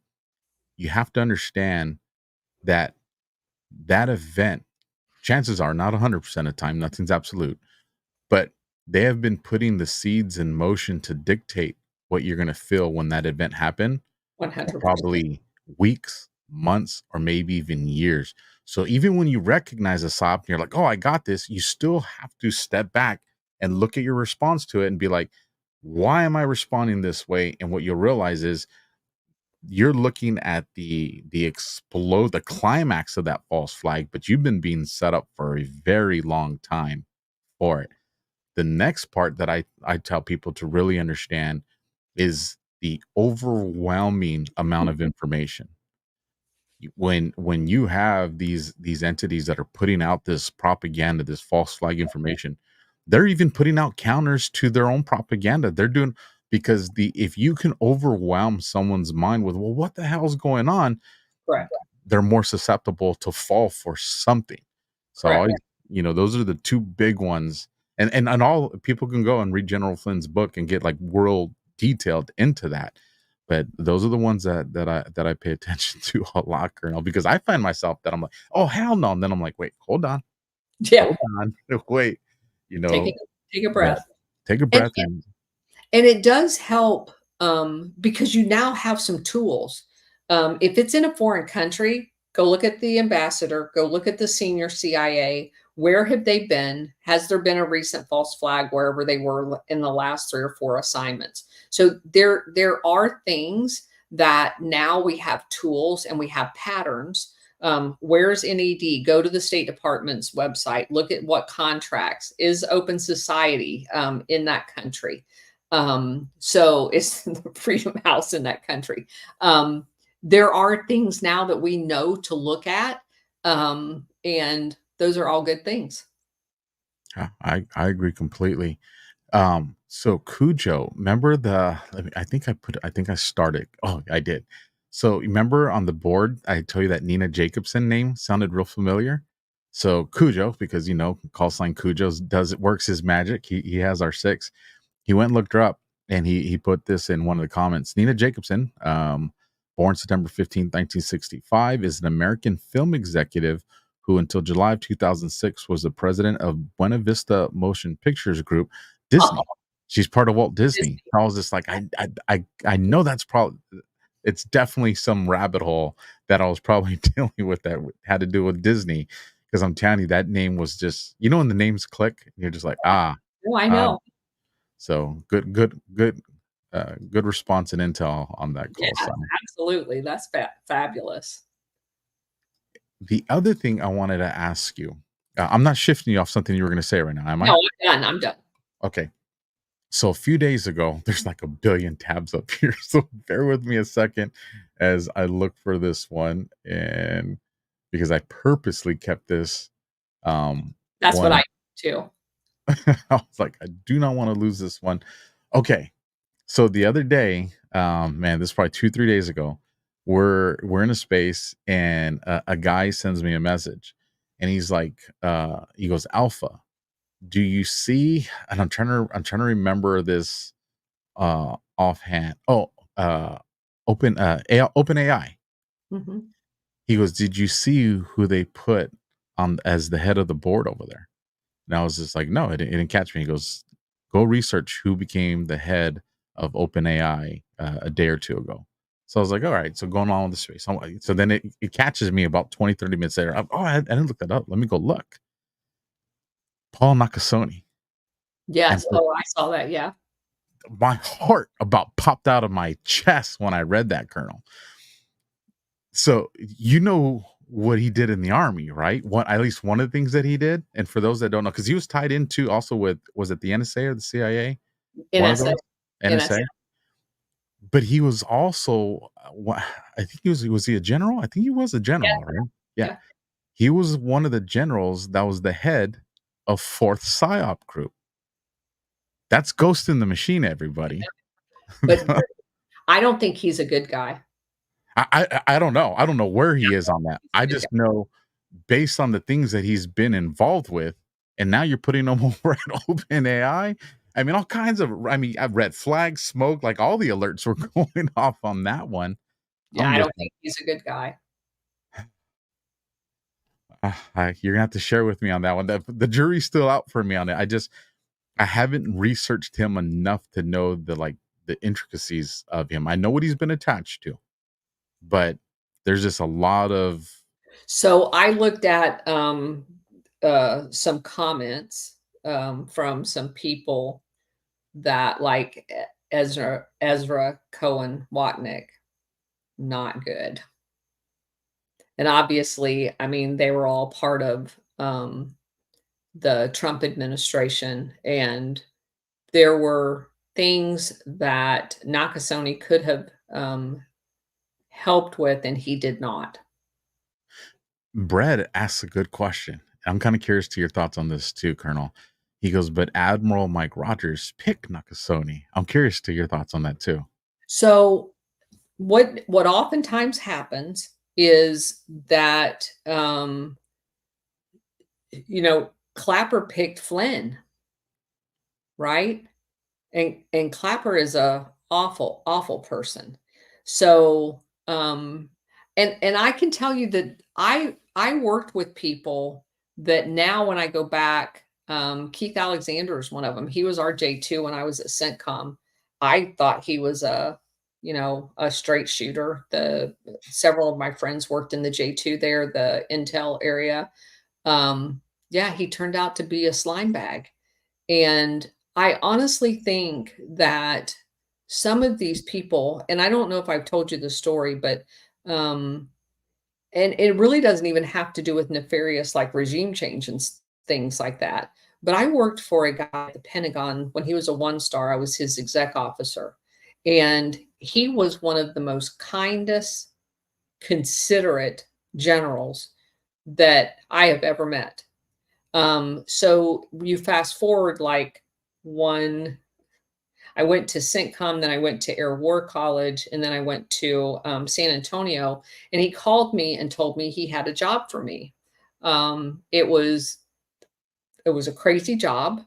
you have to understand that that event, chances are, not 100% of the time, nothing's absolute, but they have been putting the seeds in motion to dictate what you're going to feel when that event happened. 100%. Probably weeks, months, or maybe even years. So even when you recognize a psyop and you're like, oh, I got this, you still have to step back and look at your response to it and be like, why am I responding this way? And what you'll realize is you're looking at the climax of that false flag, but you've been being set up for a very long time for it. The next part that I tell people to really understand is the overwhelming amount of information. When you have these entities that are putting out this propaganda, this false flag information, they're even putting out counters to their own propaganda. They're doing, because if you can overwhelm someone's mind with, well, what the hell is going on? Correct. They're more susceptible to fall for something. So Correct. those are the two big ones. And all people can go and read General Flynn's book and get like world detailed into that. But those are the ones that I pay attention to a lot, Colonel, because I find myself that I'm like, oh, hell no. And then I'm like, wait, hold on. Yeah. Hold on. Wait, Take a breath. Take a breath. And it does help because you now have some tools. If it's in a foreign country, go look at the ambassador, go look at the senior CIA. Where have they been? Has there been a recent false flag wherever they were in the last 3 or 4 assignments? So there are things that now we have tools and we have patterns. Where's NED? Go to the State Department's website. Look at what contracts is Open Society in that country. So it's the Freedom House in that country. There are things now that we know to look at, and those are all good things. I agree completely. So Cujo, remember I think I started. Oh, I did. So remember on the board, I told you that Nina Jacobson name sounded real familiar. So Cujo, because call sign Cujo works his magic. He has our 6. He went and looked her up, and he put this in one of the comments. Nina Jacobson, born September 15th, 1965, is an American film executive who until July of 2006 was the president of Buena Vista Motion Pictures Group, Disney. Oh. She's part of Walt Disney. I was just like, I know that's probably, it's definitely some rabbit hole that I was probably dealing with that had to do with Disney, because I'm telling you, that name was just, when the names click, you're just like, oh, I know. So good response and intel on that call. Yeah, absolutely. That's fabulous. The other thing I wanted to ask you, I'm not shifting you off something you were going to say right now, am I? No, I'm done. Okay. So a few days ago, there's like a billion tabs up here. So bear with me a second as I look for this one. And because I purposely kept this. That's what I do too. I was like, I do not want to lose this one. Okay. So the other day, this is probably 2-3 days ago, we're in a space, and a guy sends me a message, and he's like, he goes, Alpha, do you see, and I'm trying to remember this offhand. Oh, Open AI. Mhm. He goes, "Did you see who they put on as the head of the board over there?" And I was just like, "No, it didn't catch me." He goes, "Go research who became the head of OpenAI a day or two ago." So I was like, "All right." So going on with the space. So then it catches me about 20, 30 minutes later. I didn't look that up. Let me go look. Paul Nakasone. And Yes. Oh, I saw that. Yeah. my heart about popped out of my chest when I read that, Colonel. So you know what he did in the army, right? What at least one of the things that he did. And for those that don't know, because he was tied into also with, was it the NSA or the CIA? One of NSA. those? NSA. NSA. But he was also I think was he a general? I think he was a Yeah. general, right? Yeah. Yeah. He was one of the generals that was the head of Fourth PSYOP group. That's Ghost in the Machine, everybody. But I don't think he's a good guy. I don't know. I don't know where he is on that. He's a I good just guy. know based on the things that he's been involved with, and now you're putting him over at OpenAI. I mean, all kinds of. I mean, I've red flags, smoke, like all the alerts were going off on that one. Yeah, I'm I just don't think he's a good guy. you're gonna have to share with me on that one. The jury's still out for me on it. I haven't researched him enough to know the intricacies of him. I know what he's been attached to, but there's just a lot of So I looked at some comments from some people that like Ezra Cohen Watnick, not good. And obviously, I mean, they were all part of the Trump administration, and there were things that Nakasone could have helped with, and he did not. Brad asks a good question. I'm kind of curious to your thoughts on this too, Colonel. He goes, but Admiral Mike Rogers picked Nakasone. I'm curious to your thoughts on that too. So what oftentimes happens is that Clapper picked Flynn, right? And Clapper is a awful, awful person. So and I can tell you that I worked with people that now when I go back, Keith Alexander is one of them. He was our J2 when I was at CENTCOM. I thought he was a straight shooter. The several of my friends worked in the J2 there, the Intel area. Yeah, he turned out to be a slime bag. And I honestly think that some of these people, and I don't know if I've told you the story, but and it really doesn't even have to do with nefarious like regime change and things like that. But I worked for a guy at the Pentagon when he was a 1-star. I was his exec officer. And he was one of the most kindest, considerate generals that I have ever met. So you fast forward like one, I went to CENTCOM, then I went to Air War College, and then I went to San Antonio. And he called me and told me he had a job for me. It was a crazy job,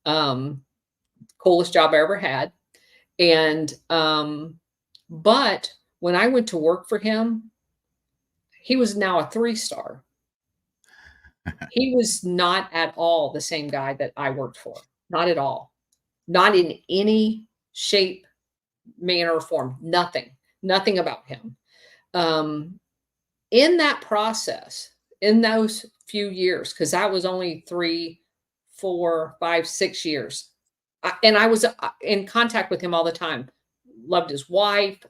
coolest job I ever had. And but when I went to work for him, he was now a 3-star. He was not at all the same guy that I worked for. Not at all. Not in any shape, manner, or form. Nothing. Nothing about him. In that process, in those few years, because that was only 3, 4, 5, 6 years, and I was in contact with him all the time. Loved his wife.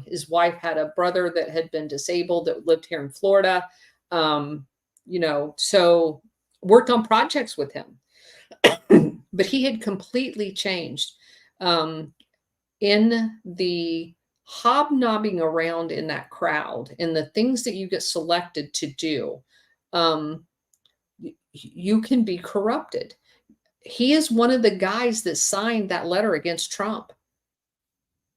His wife had a brother that had been disabled that lived here in Florida. So worked on projects with him. But he had completely changed. In the hobnobbing around in that crowd and the things that you get selected to do, you can be corrupted. He is one of the guys that signed that letter against Trump.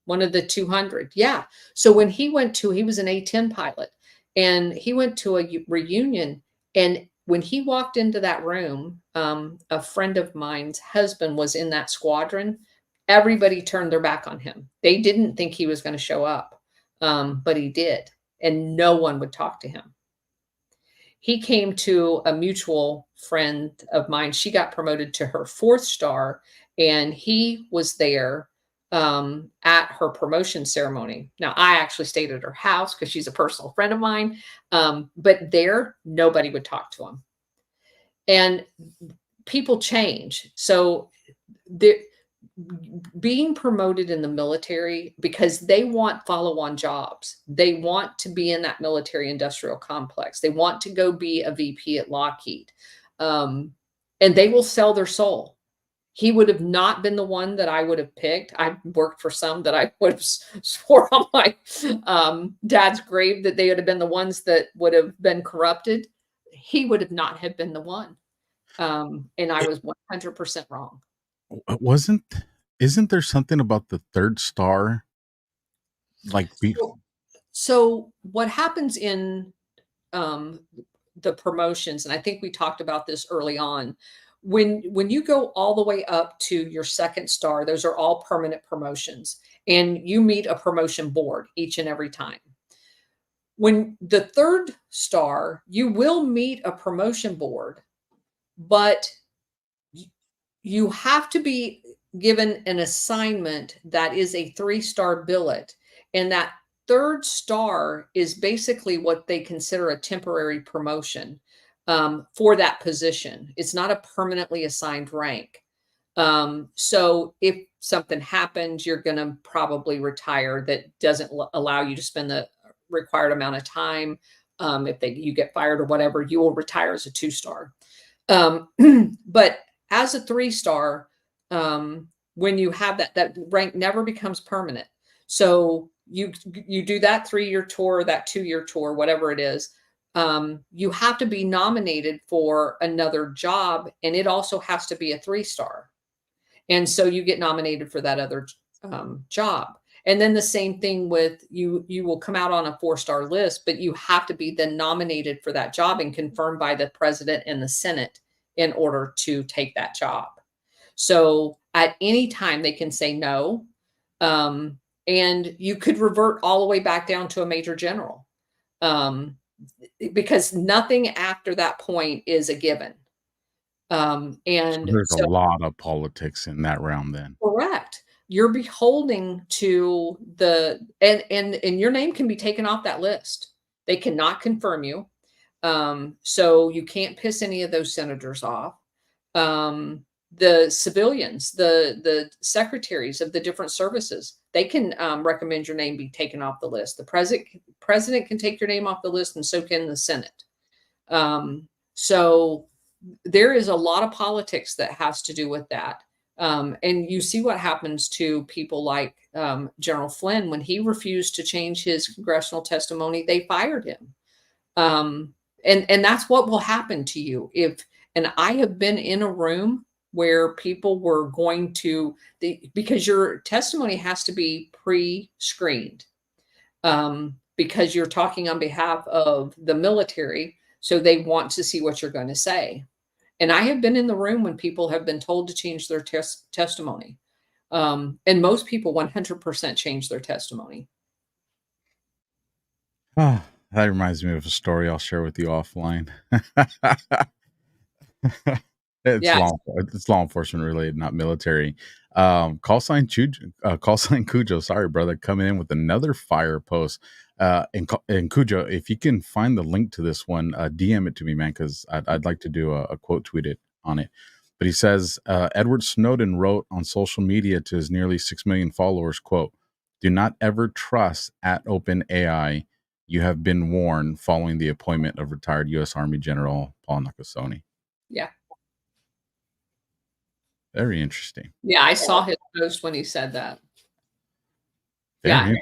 One of the 200. Yeah. So when he was an A-10 pilot, and he went to a reunion, and when he walked into that room, a friend of mine's husband was in that squadron. Everybody turned their back on him. They didn't think he was going to show up, but he did, and no one would talk to him. He came to a mutual friend of mine. She got promoted to her 4th star, and he was there at her promotion ceremony. Now, I actually stayed at her house because she's a personal friend of mine. But there, nobody would talk to him. And people change. So being promoted in the military, because they want follow-on jobs. They want to be in that military industrial complex. They want to go be a VP at Lockheed. And they will sell their soul. He would have not been the one that I would have picked. I worked for some that I would have swore on my dad's grave that they would have been the ones that would have been corrupted. He would have not have been the one. And I was 100% wrong. Isn't there something about the 3rd star? Like, so what happens in the promotions, and I think we talked about this early on, when you go all the way up to your 2nd star, those are all permanent promotions, and you meet a promotion board each and every time. When the 3rd star, you will meet a promotion board, but you have to be given an assignment that is a 3-star billet, and that 3rd star is basically what they consider a temporary promotion for that position. It's not a permanently assigned rank. So if something happens, you're going to probably retire. That doesn't allow you to spend the required amount of time. If you get fired or whatever, you will retire as a 2-star. But as a 3-star, when you have that rank never becomes permanent. So you do that 3-year tour, that 2-year tour, whatever it is. You have to be nominated for another job, and it also has to be a 3-star. And so you get nominated for that other job. And then the same thing with you will come out on a 4-star list, but you have to be then nominated for that job and confirmed by the president and the Senate in order to take that job. So at any time they can say no. And you could revert all the way back down to a major general. Because nothing after that point is a given. And there's a lot of politics in that realm then. Correct. You're beholding to and your name can be taken off that list. They cannot confirm you. So you can't piss any of those senators off. The civilians, the secretaries of the different services, they can recommend your name be taken off the list. The president can take your name off the list, and so can the Senate. So there is a lot of politics that has to do with that. And you see what happens to people like General Flynn. When he refused to change his congressional testimony, they fired him. And that's what will happen to you and I have been in a room where people were going to, because your testimony has to be pre-screened, because you're talking on behalf of the military. So they want to see what you're going to say. And I have been in the room when people have been told to change their testimony. And most people 100% change their testimony. Oh, that reminds me of a story I'll share with you offline. It's law enforcement related, not military. Call sign Cujo. Sorry, brother, coming in with another fire post. And Cujo, if you can find the link to this one, DM it to me, man, because I'd like to do a quote tweet on it. But he says, Edward Snowden wrote on social media to his nearly 6 million followers, quote, "Do not ever trust at OpenAI. You have been warned following the appointment of retired U.S. Army General Paul Nakasone." Yeah. Very interesting. Yeah, I saw his post when he said that. I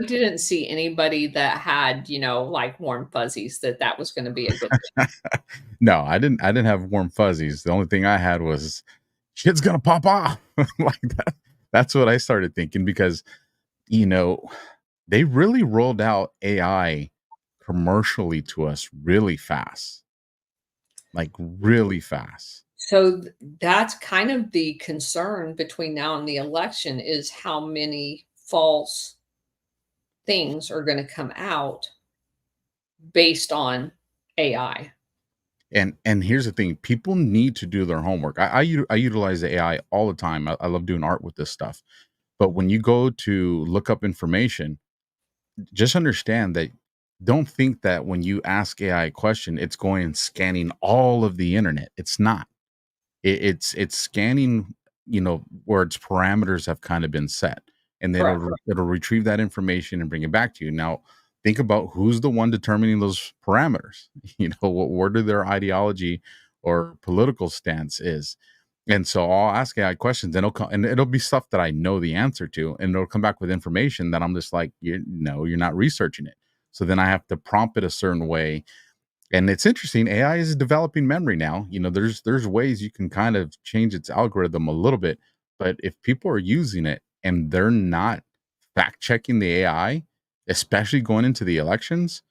didn't see anybody that had, like warm fuzzies that was going to be a good thing. No, I didn't have warm fuzzies. The only thing I had was shit's going to pop off. Like that. That's what I started thinking, because, they really rolled out AI commercially to us really fast. like really fast. So that's kind of the concern between now and the election is how many false things are going to come out based on AI. And here's the thing: people need to do their homework. I utilize the AI all the time. I love doing art with this stuff. But when you go to look up information, just understand that don't think that when you ask AI a question, it's going and scanning all of the internet. It's not. It's scanning, where its parameters have kind of been set, and then Correct. it'll retrieve that information and bring it back to you. Now, think about who's the one determining those parameters. Where do their ideology or political stance is. And so I'll ask AI questions, and it'll be stuff that I know the answer to, and it'll come back with information that I'm just like, you're not researching it. So then I have to prompt it a certain way. And it's interesting, AI is developing memory now. There's ways you can kind of change its algorithm a little bit, but if people are using it and they're not fact checking the AI, especially going into the elections,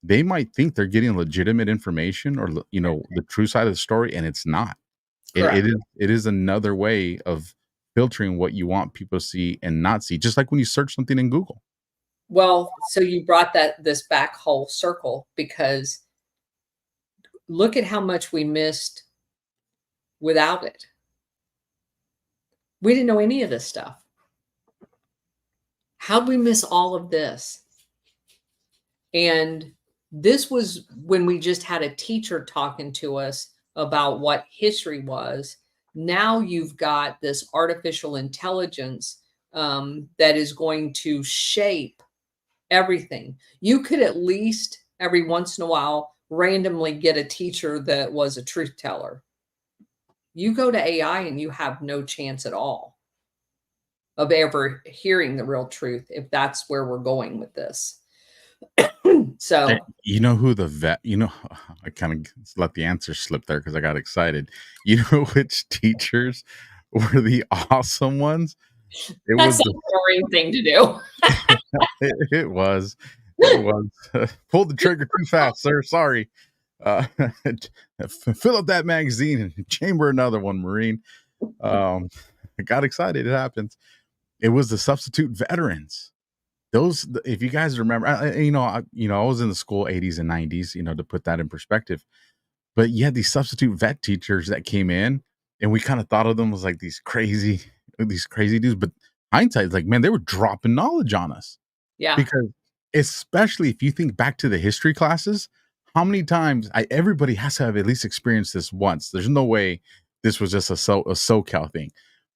they might think they're getting legitimate information or the true side of the story, and it's not. Correct. It is another way of filtering what you want people to see and not see, just like when you search something in Google. Well, so you brought this back whole circle because look at how much we missed without it. We didn't know any of this stuff. How'd we miss all of this? And this was when we just had a teacher talking to us about what history was. Now you've got this artificial intelligence that is going to shape everything. You could at least every once in a while randomly get a teacher that was a truth teller. You go to AI and you have no chance at all of ever hearing the real truth if that's where we're going with this. So, You know who the vet, I kind of let the answer slip there because I got excited. You know which teachers were the awesome ones? It that's was a boring thing to do. it was. It was. Pulled the trigger too fast, sir. Sorry. Uh, fill up that magazine and chamber another one, Marine. I got excited. It happens. It was the substitute veterans. Those, if you guys remember, I was in the school 80s and 90s, to put that in perspective. But you had these substitute vet teachers that came in, and we kind of thought of them as like these crazy dudes. But hindsight is like, man, they were dropping knowledge on us. Yeah. Because especially if you think back to the history classes, how many times everybody has to have at least experienced this once. There's no way this was just a SoCal thing.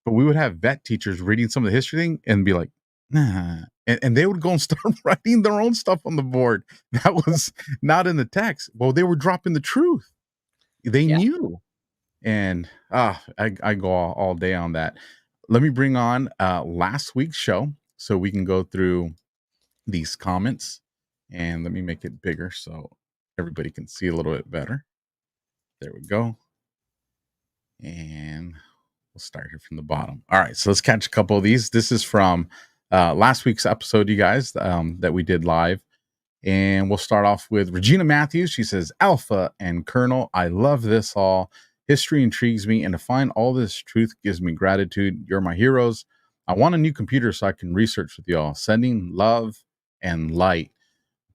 But we would have vet teachers reading some of the history thing and be like, nah. And they would go and start writing their own stuff on the board that was not in the text. Well, they were dropping the truth. They knew. And I go all day on that. Let me bring on last week's show so we can go through these comments. And let me make it bigger so everybody can see a little bit better. There we go. And we'll start here from the bottom. All right, so let's catch a couple of these. This is from last week's episode, you guys, that we did live. And we'll start off with Regina Matthews. She says, Alpha and Colonel, I love this all. History intrigues me, and to find all this truth gives me gratitude. You're my heroes. I want a new computer so I can research with y'all. Sending love and light.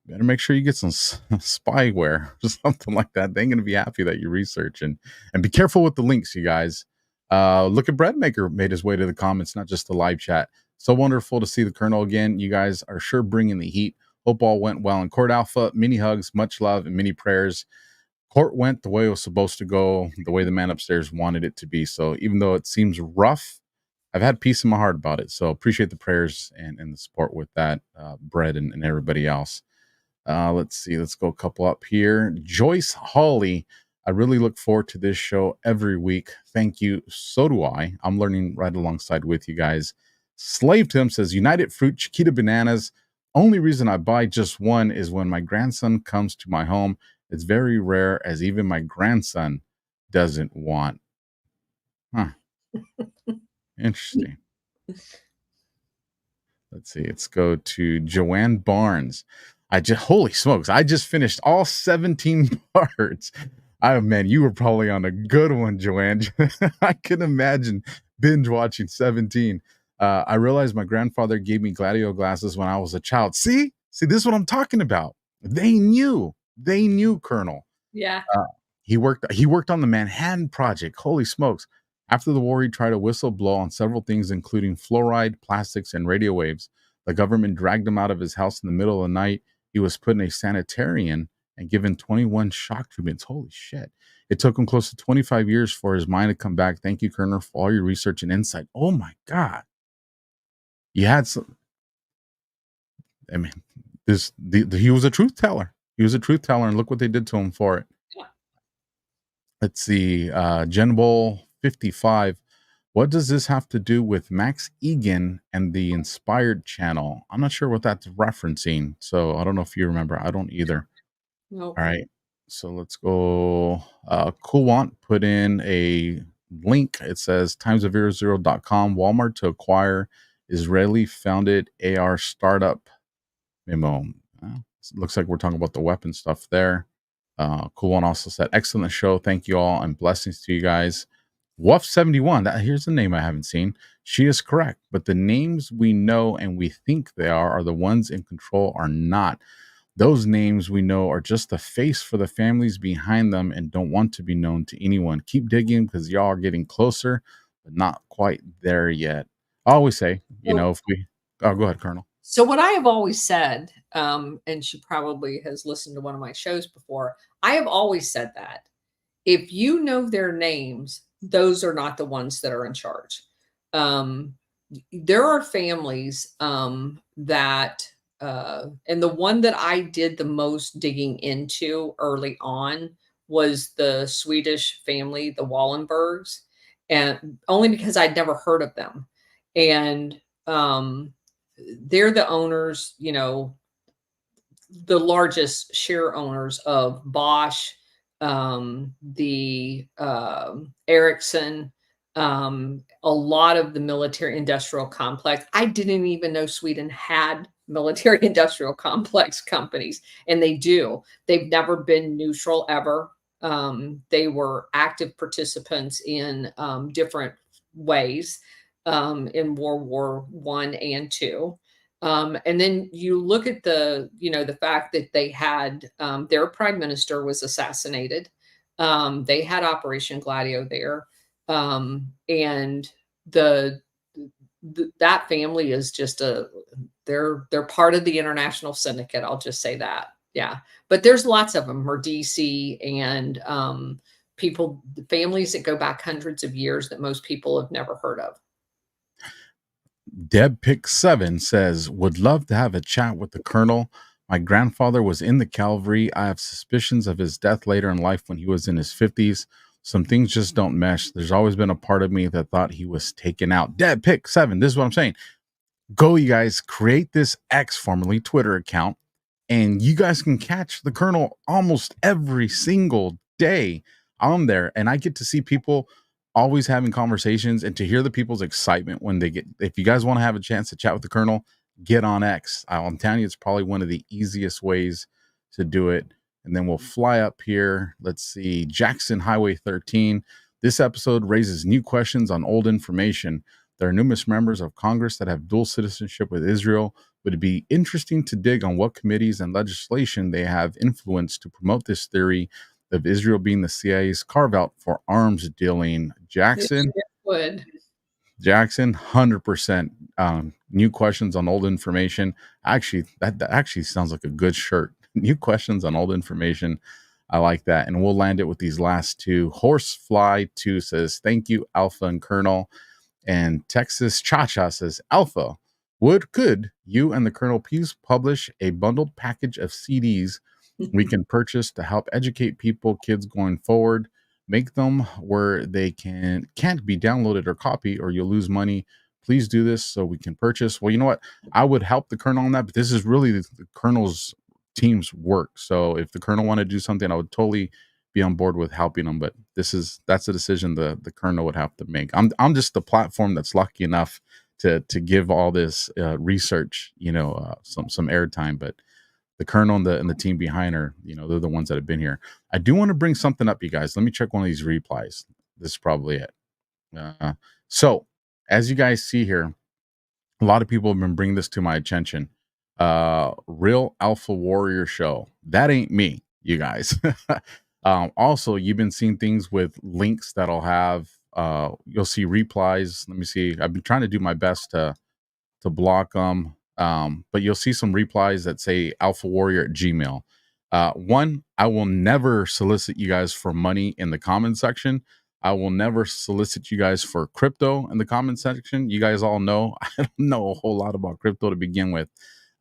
Better make sure you get some spyware or something like that. They ain't going to be happy that you research. And be careful with the links, you guys. Look at Breadmaker made his way to the comments, not just the live chat. So wonderful to see the Colonel again. You guys are sure bringing the heat. Hope all went well in Court Alpha. Many hugs, much love, and many prayers. Court went the way it was supposed to go, the way the man upstairs wanted it to be. So even though it seems rough, I've had peace in my heart about it. So appreciate the prayers and the support with that, Brett and everybody else. Let's see. Let's go a couple up here. Joyce Hawley. I really look forward to this show every week. Thank you. So do I. I'm learning right alongside with you guys. Slave Tim says, United Fruit Chiquita Bananas. Only reason I buy just one is when my grandson comes to my home. It's very rare, as even my grandson doesn't want. Huh. Interesting. Let's see. Let's go to Joanne Barnes. Holy smokes. I just finished all 17 parts Man, you were probably on a good one, Joanne. I can imagine binge watching 17. I realized my grandfather gave me GLADIO glasses when I was a child. See, this is what I'm talking about. They knew, Colonel. Yeah. Uh, he worked on the Manhattan Project. Holy smokes! After the war, he tried to whistleblow on several things, including fluoride, plastics, and radio waves. The government dragged him out of his house in the middle of the night. He was put in a sanitarium and given 21 shock treatments. Holy shit. It took him close to 25 years for his mind to come back. Thank you, Colonel, for all your research and insight. Oh my God. You had some, I mean, he was a truth teller. He was a truth teller, and look what they did to him for it. Yeah. Let's see. Gen Bowl 55. What does this have to do with Max Egan and the Inspired channel? I'm not sure what that's referencing. So I don't know if you remember. I don't either. Nope. All right. So let's go. Coolwant put in a link. It says timesofzero.com. Walmart to acquire Israeli founded AR startup. Memo. Looks like we're talking about the weapon stuff there. Coolwant also said, excellent show. Thank you all and blessings to you guys. Wuff71, here's a name I haven't seen. She is correct, but the names we know and we think they are the ones in control are not. Those names we know are just the face for the families behind them and don't want to be known to anyone. Keep digging because y'all are getting closer, but not quite there yet. I always say, if we... Oh, go ahead, Colonel. So what I have always said, and she probably has listened to one of my shows before, I have always said that if you know their names, those are not the ones that are in charge. There are families that, and the one that I did the most digging into early on was the Swedish family, the Wallenbergs, and only because I'd never heard of them. And they're the owners, the largest share owners of Bosch, the Ericsson, a lot of the military industrial complex. I didn't even know Sweden had military industrial complex companies, and they do. They've never been neutral ever. They were active participants in different ways in World War I and II. And then you look at the fact that they had their prime minister was assassinated. They had Operation Gladio there. And that family is just they're part of the international syndicate. I'll just say that. Yeah. But there's lots of them, Medici and families that go back hundreds of years that most people have never heard of. Deb Pick 7 says, would love to have a chat with the Colonel. My grandfather was in the cavalry. I have suspicions of his death later in life when he was in his 50s. Some things just don't mesh. There's always been a part of me that thought he was taken out. Deb Pick 7, this is what I'm saying. Go, you guys, create this X, formerly Twitter account, and you guys can catch the Colonel almost every single day on there. And I get to see people always having conversations and to hear the people's excitement when they get, if you guys want to have a chance to chat with the Colonel, get on X. I'm telling you, it's probably one of the easiest ways to do it. And then we'll fly up here. Let's see, Jackson Highway 13. This episode raises new questions on old information. There are numerous members of Congress that have dual citizenship with Israel. Would it be interesting to dig on what committees and legislation they have influenced to promote this theory of Israel being the CIA's carve-out for arms dealing? Jackson, Jackson, 100%. New questions on old information. Actually, that actually sounds like a good shirt. New questions on old information. I like that. And we'll land it with these last two. Horsefly2 says, thank you, Alpha and Colonel. And Texas Cha-Cha says, Alpha, could you and the Colonel please publish a bundled package of CDs we can purchase to help educate kids going forward? Make them where they can't be downloaded or copied, or you'll lose money. Please do this so we can purchase. Well, you know what? I would help the Colonel on that, but this is really the Colonel's team's work. So if the Colonel wanted to do something, I would totally be on board with helping them. But that's a decision the Colonel would have to make. I'm just the platform that's lucky enough to give all this research, some airtime. But the colonel and the team behind her, they're the ones that have been here. I do want to bring something up, you guys. Let me check one of these replies. This is probably it. So as you guys see here, a lot of people have been bringing this to my attention. Real Alpha Warrior Show. That ain't me, you guys. Also, you've been seeing things with links that'll have, you'll see replies. Let me see. I've been trying to do my best to block them. But you'll see some replies that say Alpha Warrior at Gmail. One, I will never solicit you guys for money in the comment section. I will never solicit you guys for crypto in the comment section. You guys all know I don't know a whole lot about crypto to begin with.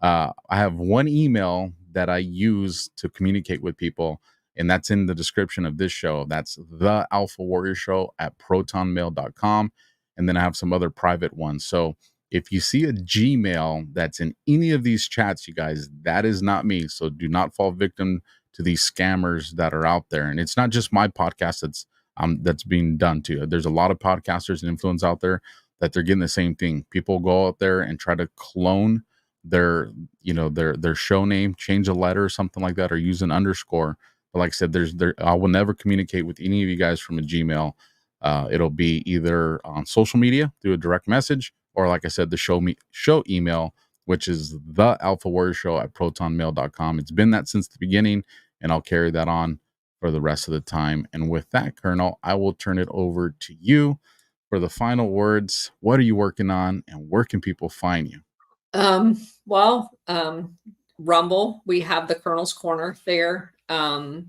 I have one email that I use to communicate with people, and that's in the description of this show. That's the Alpha Warrior Show at protonmail.com. And then I have some other private ones. So if you see a Gmail that's in any of these chats, you guys, that is not me. So do not fall victim to these scammers that are out there. And it's not just my podcast that's being done to. There's a lot of podcasters and influencers out there that they're getting the same thing. People go out there and try to clone their show name, change a letter or something like that, or use an underscore. But like I said, I will never communicate with any of you guys from a Gmail. It'll be either on social media through a direct message, or like I said, the show email, which is the Alpha Warrior Show at protonmail.com. It's been that since the beginning, and I'll carry that on for the rest of the time. And with that, Colonel, I will turn it over to you for the final words. What are you working on, and where can people find you? Rumble, we have the Colonel's Corner there.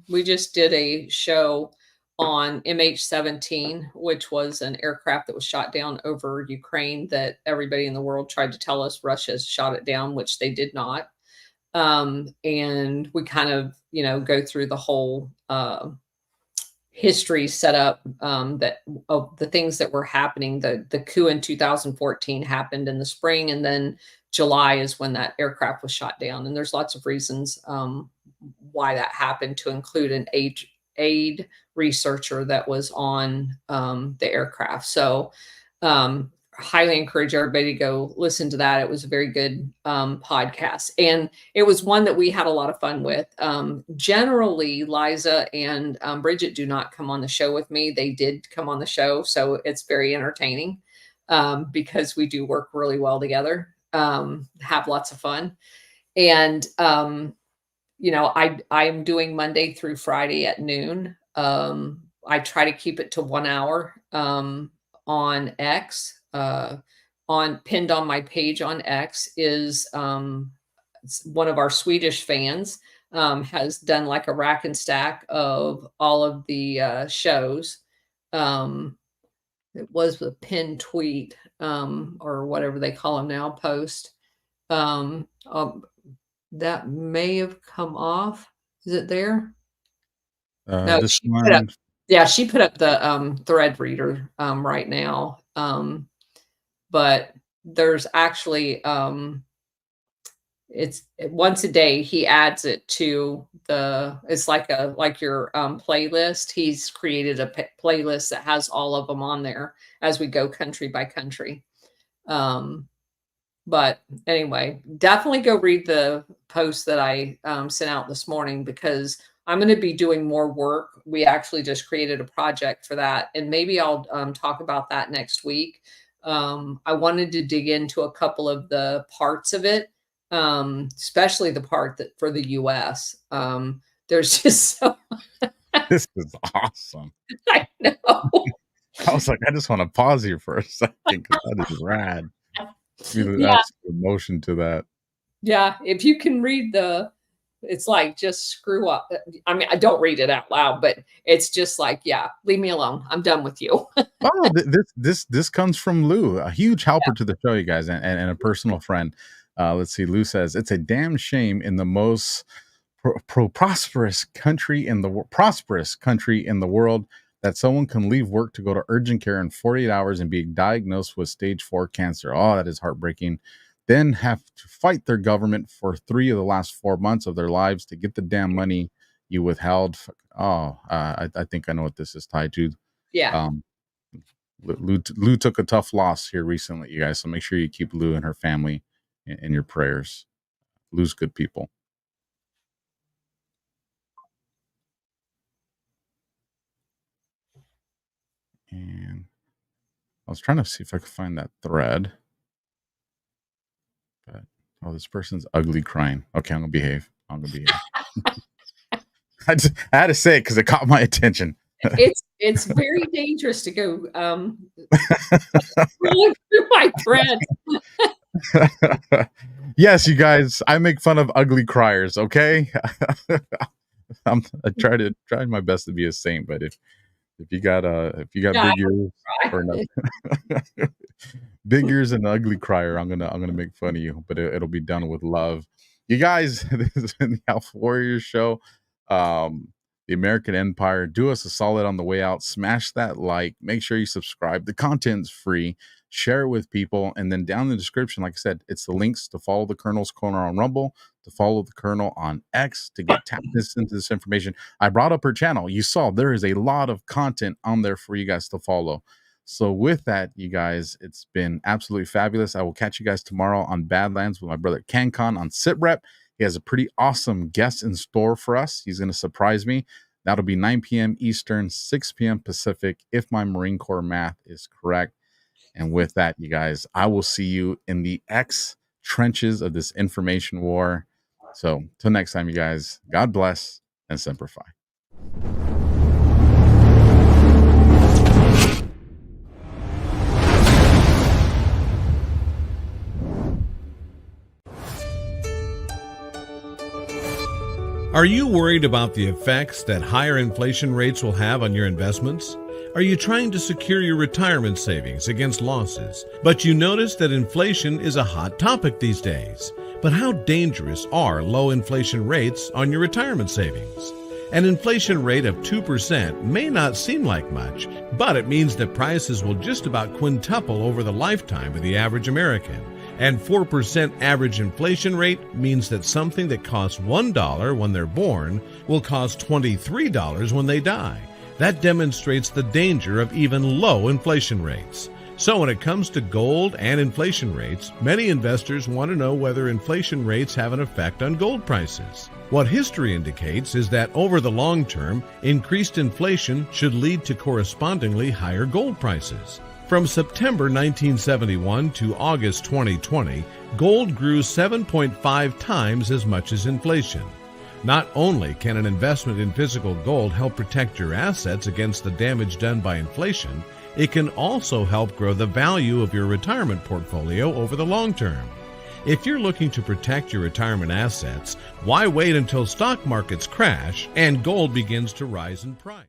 We just did a show on MH17, which was an aircraft that was shot down over Ukraine that everybody in the world tried to tell us Russia shot it down, which they did not. And we kind of, go through the whole history set up that of the things that were happening. The coup in 2014 happened in the spring, and then July is when that aircraft was shot down. And there's lots of reasons why that happened, to include an aid researcher that was on the aircraft. So highly encourage everybody to go listen to that. It was a very good podcast, and it was one that we had a lot of fun with. Generally, Liza and Bridget do not come on the show with me. They did come on the show, so it's very entertaining because we do work really well together, have lots of fun. And I'm doing Monday through Friday at noon. I try to keep it to 1 hour on X. Pinned on my page on X is one of our Swedish fans has done like a rack and stack of all of the shows. It was a pinned tweet or whatever they call them now, post. That may have come off. Is it there? No, This she put up, one, she put up the thread reader right now. But there's actually it's once a day he adds it to it's like your playlist. He's created a playlist that has all of them on there as we go country by country. But anyway, definitely go read the post that I sent out this morning, because I'm going to be doing more work. We actually just created a project for that, and maybe I'll talk about that next week. I wanted to dig into a couple of the parts of it, especially the part that for the US. There's just so this is awesome. I know. I was like, I just want to pause here for a second, because that is rad. Yeah. That's the emotion to that. Yeah, if you can read it's like, just screw up. I mean, I don't read it out loud, but it's just like, yeah, leave me alone. I'm done with you. Oh, this comes from Lou, a huge helper to the show, you guys, and a personal friend. Let's see. Lou says, it's a damn shame in the most prosperous country in the world that someone can leave work to go to urgent care in 48 hours and be diagnosed with stage 4 cancer. Oh, that is heartbreaking. Then have to fight their government for 3 of the last 4 months of their lives to get the damn money you withheld. Oh, I think I know what this is tied to. Yeah. Lou took a tough loss here recently, you guys. So make sure you keep Lou and her family in your prayers. Lou's good people. I was trying to see if I could find that thread. But this person's ugly crying. Okay, I'm gonna behave. I had to say it because it caught my attention. It's very dangerous to go through my thread. Yes, you guys, I make fun of ugly criers, okay? I try my best to be a saint, but if you got big ears or no, big ears and an ugly crier, I'm gonna make fun of you, but it'll be done with love. You guys, this has been the Alpha Warriors Show. The American Empire. Do us a solid on the way out. Smash that like. Make sure you subscribe. The content's free. Share it with people. And then down in the description, like I said, it's the links to follow the Colonel's Corner on Rumble, to follow the Colonel on X, to get tapped into this information. I brought up her channel. You saw there is a lot of content on there for you guys to follow. So with that, you guys, it's been absolutely fabulous. I will catch you guys tomorrow on Badlands with my brother CanCon on SitRep. He has a pretty awesome guest in store for us. He's going to surprise me. That'll be 9 p.m. Eastern, 6 p.m. Pacific, if my Marine Corps math is correct. And with that, you guys, I will see you in the X trenches of this information war. So till next time, you guys, God bless and Semper Fi. Are you worried about the effects that higher inflation rates will have on your investments? Are you trying to secure your retirement savings against losses, but you notice that inflation is a hot topic these days? But how dangerous are low inflation rates on your retirement savings? An inflation rate of 2% may not seem like much, but it means that prices will just about quintuple over the lifetime of the average American. And 4% average inflation rate means that something that costs $1 when they're born will cost $23 when they die. That demonstrates the danger of even low inflation rates. So when it comes to gold and inflation rates, many investors want to know whether inflation rates have an effect on gold prices. What history indicates is that over the long term, increased inflation should lead to correspondingly higher gold prices. From September 1971 to August 2020, gold grew 7.5 times as much as inflation. Not only can an investment in physical gold help protect your assets against the damage done by inflation, it can also help grow the value of your retirement portfolio over the long term. If you're looking to protect your retirement assets, why wait until stock markets crash and gold begins to rise in price?